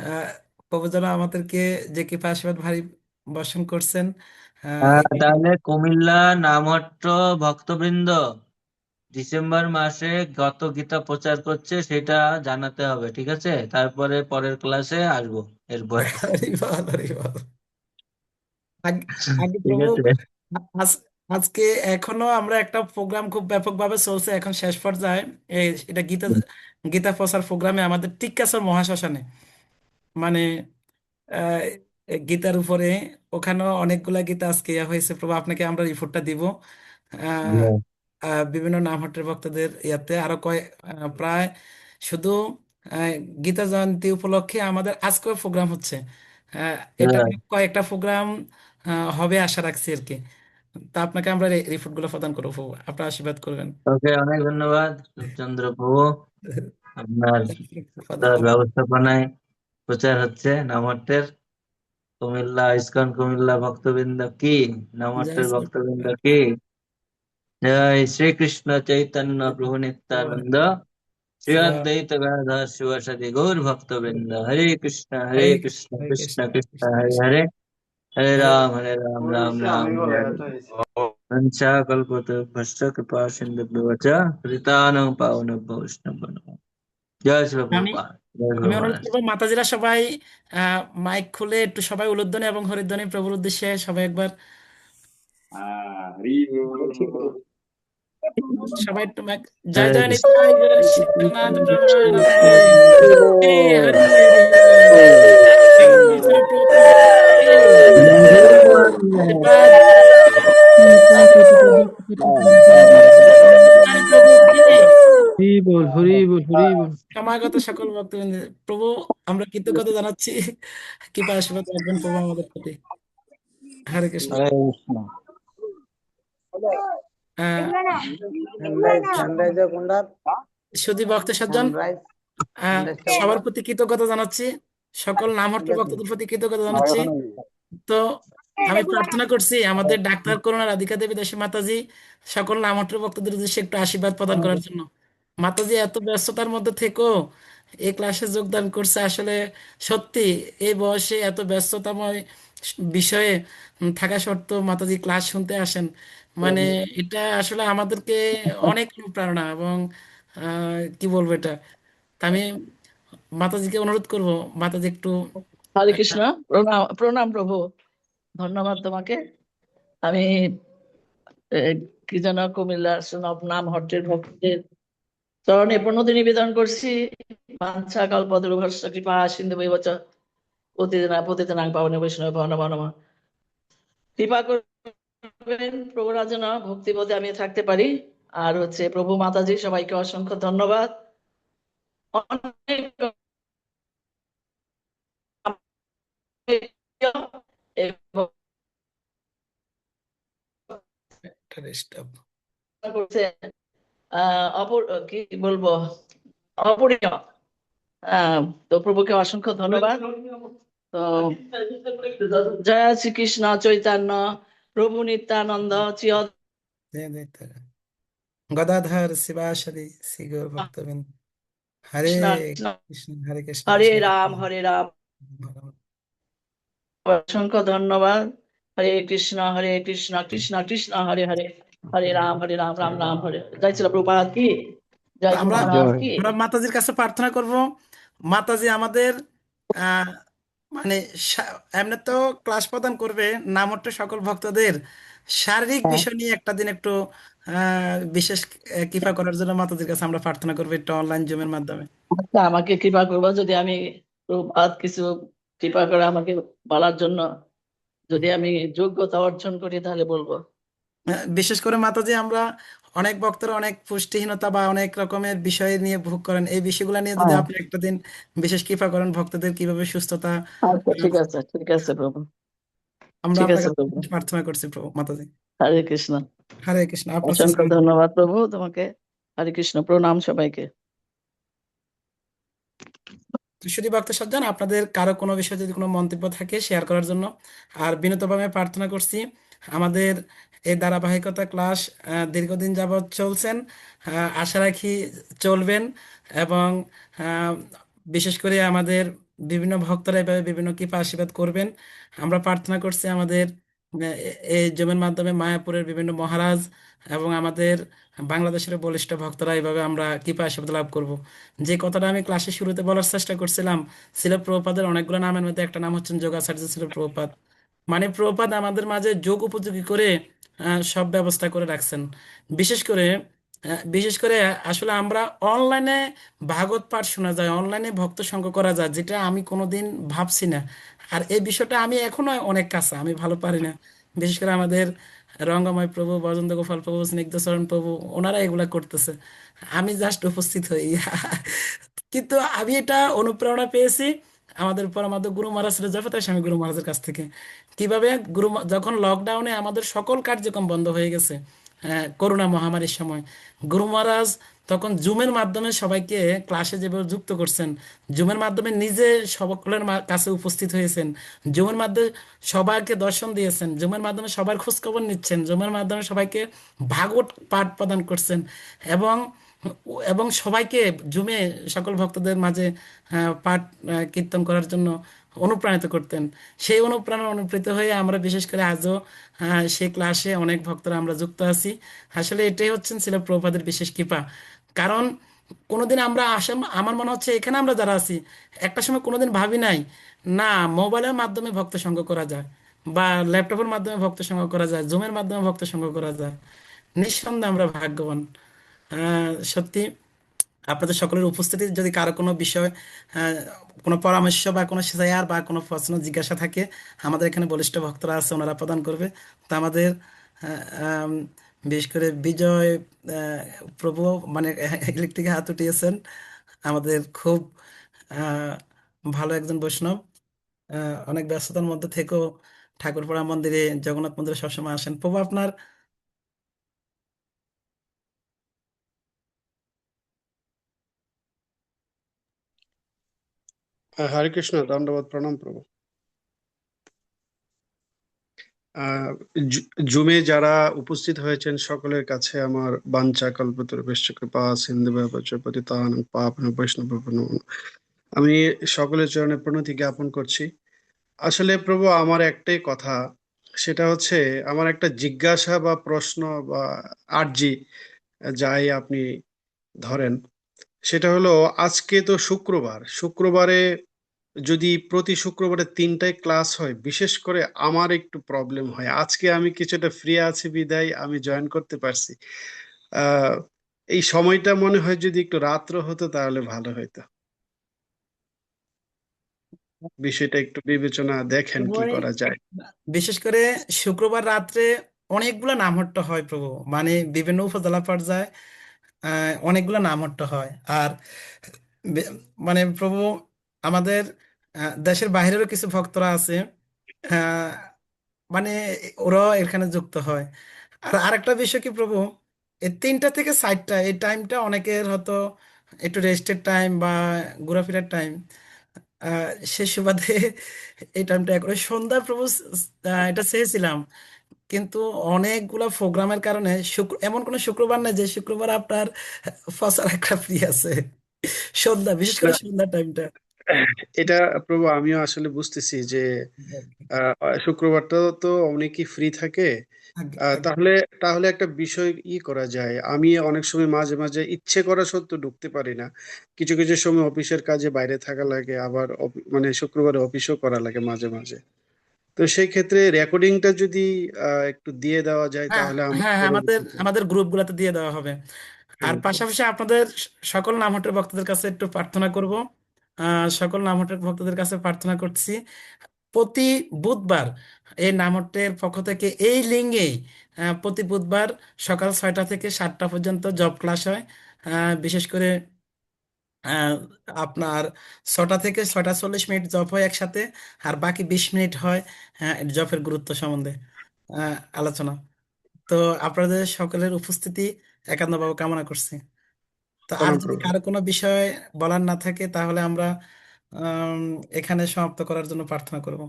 আহ, প্রভু যেন আমাদেরকে যে কৃপা আশীর্বাদ ভারী বর্ষণ করছেন। তাহলে কুমিল্লা নামহট্ট ভক্তবৃন্দ ডিসেম্বর মাসে গত গীতা প্রচার করছে সেটা জানাতে হবে, ঠিক আছে? তারপরে পরের ক্লাসে আসবো এরপরে। হরি বল, হরি বল। আগে আগে ঠিক প্রভু, আছে। আজ- আজকে এখনো আমরা একটা প্রোগ্রাম খুব ব্যাপকভাবে চলছে, এখন শেষ পর্যায়ে। এটা গীতা গীতা প্রচার প্রোগ্রামে আমাদের টিক্কাসর মহাশ্মশানে, মানে আহ, গীতার উপরে ওখানেও অনেকগুলা গীতা আজকে ইয়া হয়েছে প্রভু, আপনাকে আমরা রিপোর্টটা দিব। আহ, হ্যাঁ, বিভিন্ন নামহট্টের ভক্তদের ইয়াতে আরো প্রায় শুধু আহ, গীতা জয়ন্তী উপলক্ষে আমাদের আজকেও প্রোগ্রাম হচ্ছে। এটা হ্যাঁ। কয়েকটা প্রোগ্রাম হবে আশা রাখছি আর কি। তা আপনাকে আমরা রিপোর্ট গুলো প্রদান করবো প্রভু, আপনার আশীর্বাদ করবেন। ওকে, অনেক ধন্যবাদ রূপচন্দ্র প্রভু। আপনার ফাদার। ব্যবস্থাপনায় প্রচার হচ্ছে নামহট্টের। কুমিল্লা ইসকন কুমিল্লা ভক্তবৃন্দ কি, জয় নামহট্টের শ্রী ভক্তবৃন্দ কি। জয় শ্রীকৃষ্ণ চৈতন্য প্রভু নিত্যানন্দ, श्री अद्वैत गदाधर शिवासादि गौर भक्त वृंद हरे कृष्ण हरे कृष्ण हरे कृष्ण कृष्ण कृष्ण कृष्ण हरे कृष्ण हरे हरे हरे राम राम राम हरे हरे वंशा कल्पतरुभ्यश्च कृपा सिन्धुभ्यश्च पतितानां पावनेभ्यो वैष्णवेभ्यो जय श्री আমি प्रभुपाद जय श्री আমি অনুরোধ महाराज করবো মাতাজিরা সবাই মাইক খুলে একটু সবাই উলুধ্বনি এবং হরিধ্বনি প্রভুর উদ্দেশ্যে সবাই একবার সবাই একটু মাইক জয় हरे জয় कृष्ण নিতাই জয় সীতানাথ ব্রহ্মানন্দ কি হরি হরি জগৎ গুরু শিল প্রভুপাদ কি শ্রীপাদ সত্যনারায়ণ প্রভু কি সমাগত সকল ভক্তবৃন্দ প্রভু আমরা কৃতজ্ঞতা জানাচ্ছি কৃপা আশীর্বাদ রাখবেন প্রভু আমাদের প্রতি হরে কৃষ্ণ हरे कृष्ण আহ সানরাইজ কোনটা? সুধী ভক্ত সজ্জন সানরাইজ আহ সানরাইজটা সবার কোনটা? প্রতি কৃতজ্ঞতা জানাচ্ছি সকল নামহট্ট ঠিক আছে। ভক্তদের প্রতি কৃতজ্ঞতা জানাচ্ছি তো আমি প্রার্থনা করছি আমাদের ডাক্তার করুণা রাধিকা দেবী দাসী মাতাজি সকল নামহট্টের ভক্তদের উদ্দেশ্যে একটু আশীর্বাদ প্রদান করার জন্য মাতাজি এত ব্যস্ততার মধ্যে থেকেও এই ক্লাসে যোগদান করছে আসলে সত্যি এই বয়সে এত ব্যস্ততাময় বিষয়ে থাকা সত্ত্বেও মাতাজি ক্লাস শুনতে আসেন মানে এটা আসলে আমাদেরকে অনেক অনুপ্রেরণা এবং কি বলবো এটা তা আমি মাতাজিকে অনুরোধ করব মাতাজি একটু হরে আহ, কৃষ্ণ প্রণাম প্রণাম প্রভু ধন্যবাদ তোমাকে আমি কি যেন কুমিল্লার সুনব নাম হট্টের ভক্তদের চরণে প্রণতি নিবেদন করছি বাঞ্ছা কল্পতরুভ্যশ্চ কৃপা সিন্ধু বৈবচ পতিতনাং পাবনে বৈষ্ণব নমো নমঃ কৃপা করবেন প্রভুরা যেন ভক্তিপদে আমি থাকতে পারি আর হচ্ছে প্রভু মাতাজি সবাইকে অসংখ্য ধন্যবাদ অনেক এবং একটা disturb। করছে অপর কি বলবো অপরিয় তো প্রভুকে অসংখ্য ধন্যবাদ তো জয় শ্রীকৃষ্ণ চৈতন্য প্রভু নিত্যানন্দ শ্রী জয় নিতাই। গদাধর শিবাসাদি শ্রী গৌর ভক্তবৃন্দ হরে কৃষ্ণ কৃষ্ণ হরে কৃষ্ণ হরে কৃষ্ণ রাম কৃষ্ণ হরে রাম হরে রাম। অসংখ্য ধন্যবাদ হরে কৃষ্ণ কৃষ্ণ কৃষ্ণ হরে হরে হরে রাম রাম রাম হরে জয় শ্রী প্রভুপাদ কি তো জয় শ্রী আমরা মহারাজ কি আমরা মাতাজির কাছে প্রার্থনা করব মাতাজি আমাদের আহ মানে এমনি তো ক্লাস প্রদান করবে নামহট্ট সকল ভক্তদের শারীরিক বিষয় নিয়ে একটা দিন একটু বিশেষ কৃপা করার জন্য মাতাজির কাছে আমরা প্রার্থনা করবো একটু অনলাইন জুমের মাধ্যমে আচ্ছা, আমাকে কৃপা করবো যদি আমি প্রভুপাদ কিছু কৃপা করে আমাকে বলার জন্য যদি আমি যোগ্যতা অর্জন করি তাহলে বলবো বিশেষ করে মাতাজি আমরা অনেক ভক্তরা অনেক পুষ্টিহীনতা বা অনেক রকমের বিষয় নিয়ে ভোগ করেন এই বিষয়গুলো নিয়ে যদি আপনি একটা দিন বিশেষ কৃপা করেন ভক্তদের কিভাবে সুস্থতা আচ্ছা আহ, ঠিক আছে প্রভু আমরা ঠিক আপনার আছে কাছে প্রভু প্রার্থনা করছি প্রভু মাতাজি হরে কৃষ্ণ হরে কৃষ্ণ আপনার অসংখ্য সালাম। ধন্যবাদ প্রভু তোমাকে হরে কৃষ্ণ প্রণাম সবাইকে তো শুধু ভক্ত সজ্জন আপনাদের কারো কোনো বিষয়ে যদি কোনো মন্তব্য থাকে শেয়ার করার জন্য আর বিনীতভাবে প্রার্থনা করছি আমাদের এই ধারাবাহিকতা ক্লাস দীর্ঘদিন যাবৎ চলছেন আশা রাখি চলবেন এবং আহ, বিশেষ করে আমাদের বিভিন্ন ভক্তরা এভাবে বিভিন্ন কৃপা আশীর্বাদ করবেন আমরা প্রার্থনা করছি আমাদের এই জমের মাধ্যমে মায়াপুরের বিভিন্ন মহারাজ এবং আমাদের বাংলাদেশের বলিষ্ঠ ভক্তরা এইভাবে আমরা কৃপা আশীর্বাদ লাভ করব যে কথাটা আমি ক্লাসের শুরুতে বলার চেষ্টা করছিলাম ছিল প্রভুপাদের অনেকগুলো নামের মধ্যে একটা নাম হচ্ছেন যোগাচার্য ছিল প্রভুপাদ মানে প্রভুপাদ আমাদের মাঝে যোগ উপযোগী করে সব ব্যবস্থা করে রাখছেন বিশেষ করে বিশেষ করে আসলে আমরা অনলাইনে ভাগবত পাঠ শোনা যায় অনলাইনে ভক্ত সঙ্গ করা যায় যেটা আমি কোনোদিন ভাবছি না আর এই বিষয়টা আমি এখনো অনেক কাঁচা আমি ভালো পারি না বিশেষ করে আমাদের রঙ্গময় প্রভু বজেন্দ্র গোপাল প্রভু স্নিগ্ধচরণ প্রভু ওনারা এগুলা করতেছে আমি জাস্ট উপস্থিত হই কিন্তু আমি এটা অনুপ্রেরণা পেয়েছি আমাদের পরমাত্ম গুরু মহারাজ রেজাফাতে স্বামী গুরু মহারাজের কাছ থেকে কিভাবে যখন লকডাউনে আমাদের সকল কার্যক্রম বন্ধ হয়ে গেছে করোনা মহামারীর সময় গুরু মহারাজ তখন জুমের মাধ্যমে সবাইকে ক্লাসে যেভাবে যুক্ত করছেন জুমের মাধ্যমে নিজে সকলের কাছে উপস্থিত হয়েছেন জুমের মাধ্যমে সবাইকে দর্শন দিয়েছেন জুমের মাধ্যমে সবার খোঁজ খবর নিচ্ছেন জুমের মাধ্যমে সবাইকে ভাগবত পাঠ প্রদান করছেন এবং এবং সবাইকে জুমে সকল ভক্তদের মাঝে পাঠ কীর্তন করার জন্য অনুপ্রাণিত করতেন। সেই অনুপ্রেরণা অনুপ্রেরিত হয়ে আমরা বিশেষ করে আজও সেই ক্লাসে অনেক ভক্তরা আমরা যুক্ত আছি। আসলে এটাই হচ্ছেন ছিল প্রভুপাদের বিশেষ কৃপা। কারণ কোনোদিন আমরা আসা, আমার মনে হচ্ছে এখানে আমরা যারা আছি একটা সময় কোনোদিন ভাবি নাই না মোবাইলের মাধ্যমে ভক্ত সঙ্গ করা যায় বা ল্যাপটপের মাধ্যমে ভক্ত সঙ্গ করা যায়, জুমের মাধ্যমে ভক্ত সঙ্গ করা যায়। নিঃসন্দেহে আমরা ভাগ্যবান। সত্যি আপনাদের সকলের উপস্থিতি, যদি কারো কোনো বিষয় আহ, কোনো পরামর্শ বা কোনো শেয়ার বা কোনো প্রশ্ন জিজ্ঞাসা থাকে, আমাদের এখানে বলিষ্ঠ ভক্তরা আছে, ওনারা প্রদান করবে। তো আমাদের আহ, আম, বিশেষ করে বিজয় আহ, প্রভু মানে ইলেকট্রিকে হাত উঠিয়েছেন, আমাদের খুব আহ, ভালো একজন বৈষ্ণব। অনেক ব্যস্ততার মধ্যে থেকেও ঠাকুরপাড়া মন্দিরে, জগন্নাথ মন্দিরে সবসময় আসেন। প্রভু আপনার হরে কৃষ্ণ, দণ্ডবত প্রণাম প্রভু। আহ, জুমে যারা উপস্থিত হয়েছেন সকলের কাছে আমার বাঞ্ছা কল্পতরুভ্যশ্চ কৃপা সিন্ধুভ্যঃ পতিতানাং পাবনেভ্যো বৈষ্ণবেভ্যো নমো নমঃ। আমি সকলের চরণে প্রণতি জ্ঞাপন করছি। আসলে প্রভু, আমার একটাই কথা, সেটা হচ্ছে আমার একটা জিজ্ঞাসা বা প্রশ্ন বা আর্জি, যাই আপনি ধরেন। সেটা হলো, আজকে তো শুক্রবার, শুক্রবারে যদি প্রতি শুক্রবারে 3টায় ক্লাস হয়, বিশেষ করে আমার একটু প্রবলেম হয়। আজকে আমি কিছুটা ফ্রি আছি বিদায় আমি জয়েন করতে পারছি। আহ এই সময়টা মনে হয় যদি একটু রাত্র হতো তাহলে ভালো হতো। বিষয়টা একটু বিবেচনা দেখেন কি প্রভু, করা যায়। বিশেষ করে শুক্রবার রাত্রে অনেকগুলো নামহট্ট হয় প্রভু, মানে বিভিন্ন উপজেলা পর্যায়ে অনেকগুলো নামহট্ট হয়। আর বে- মানে প্রভু আমাদের দেশের বাইরেরও কিছু ভক্তরা আছে, আহ, মানে ওরাও এখানে যুক্ত হয়। আর আরেকটা বিষয় কি প্রভু, এই 3টা থেকে 4টা এই টাইমটা অনেকের হয়তো একটু রেস্টের টাইম বা ঘোরাফেরার টাইম। আহ, সে সুবাদে এই টাইমটা করে সন্ধ্যা প্রভু এটা চেয়েছিলাম, কিন্তু অনেকগুলা প্রোগ্রামের কারণে এমন কোনো শুক্রবার নাই যে শুক্রবার আপনার ফসল একটা ফ্রি আছে সন্ধ্যা, বিশেষ না, করে সন্ধ্যা টাইমটা। এটা প্রভু আমিও আসলে বুঝতেছি যে শুক্রবারটা তো অনেকেই ফ্রি থাকে। আগে আগে তাহলে তাহলে একটা বিষয় করা যায়। আমি অনেক সময় মাঝে মাঝে ইচ্ছে করা সত্ত্বেও ঢুকতে পারি না। কিছু কিছু সময় অফিসের কাজে বাইরে থাকা লাগে, আবার মানে শুক্রবারে অফিসও করা লাগে মাঝে মাঝে। তো সেই ক্ষেত্রে রেকর্ডিংটা যদি একটু দিয়ে দেওয়া যায় হ্যাঁ তাহলে আমার হ্যাঁ হ্যাঁ, বড় আমাদের উপকার। আমাদের গ্রুপগুলোতে দিয়ে দেওয়া হবে। আর হ্যাঁ প্রভু। পাশাপাশি আপনাদের সকল নামহট্টের ভক্তদের কাছে একটু প্রার্থনা করব। সকল নামহট্টের ভক্তদের কাছে প্রার্থনা করছি, প্রতি বুধবার এই নামহট্টের পক্ষ থেকে এই লিঙ্গেই প্রতি বুধবার সকাল 6টা থেকে 7টা পর্যন্ত জব ক্লাস হয়। বিশেষ করে আহ, আপনার 6টা থেকে 6টা 40 মিনিট জব হয় একসাথে, আর বাকি 20 মিনিট হয় জবের গুরুত্ব সম্বন্ধে আলোচনা। তো আপনাদের সকলের উপস্থিতি একান্তভাবে কামনা করছি। তো আর প্রণাম যদি প্রভু। কারো কোনো বিষয় বলার না থাকে তাহলে আমরা আম, এখানে সমাপ্ত করার জন্য প্রার্থনা করব।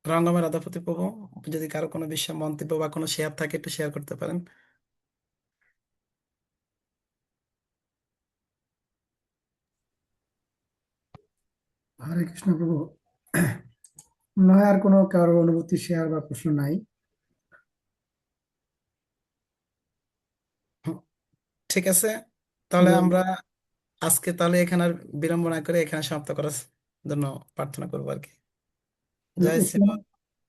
রঙ্গমের রাধাপতি প্রভু, যদি কারো কোনো বিষয় মন্তব্য বা কোনো শেয়ার থাকে একটু শেয়ার করতে পারেন। হরে কৃষ্ণ প্রভু, নয় আর কোনো কারো অনুভূতি শেয়ার বা প্রশ্ন নাই। হুম, ঠিক আছে, তাহলে আমরা আজকে তাহলে এখানে আর বিলম্ব না করে এখানে সমাপ্ত করার জন্য প্রার্থনা করবো আর কি। জয় শ্রীমৎ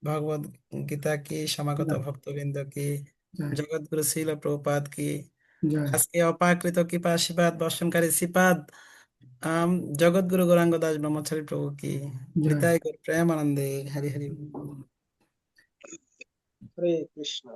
ভগবদ গীতা কি, সমাগত ভক্তবৃন্দ কি, জয় জগৎগুরু শ্রীল প্রভুপাদ কি। জয় আজকে অপাকৃত কৃপা আশীর্বাদ বর্ষণকারী শ্রীপাদ আম জগৎগুরু গৌরাঙ্গ দাস ব্রহ্মচারী প্রভু কি। জয়। নিতাই গৌর প্রেমানন্দে হরি হরি। হরে কৃষ্ণ।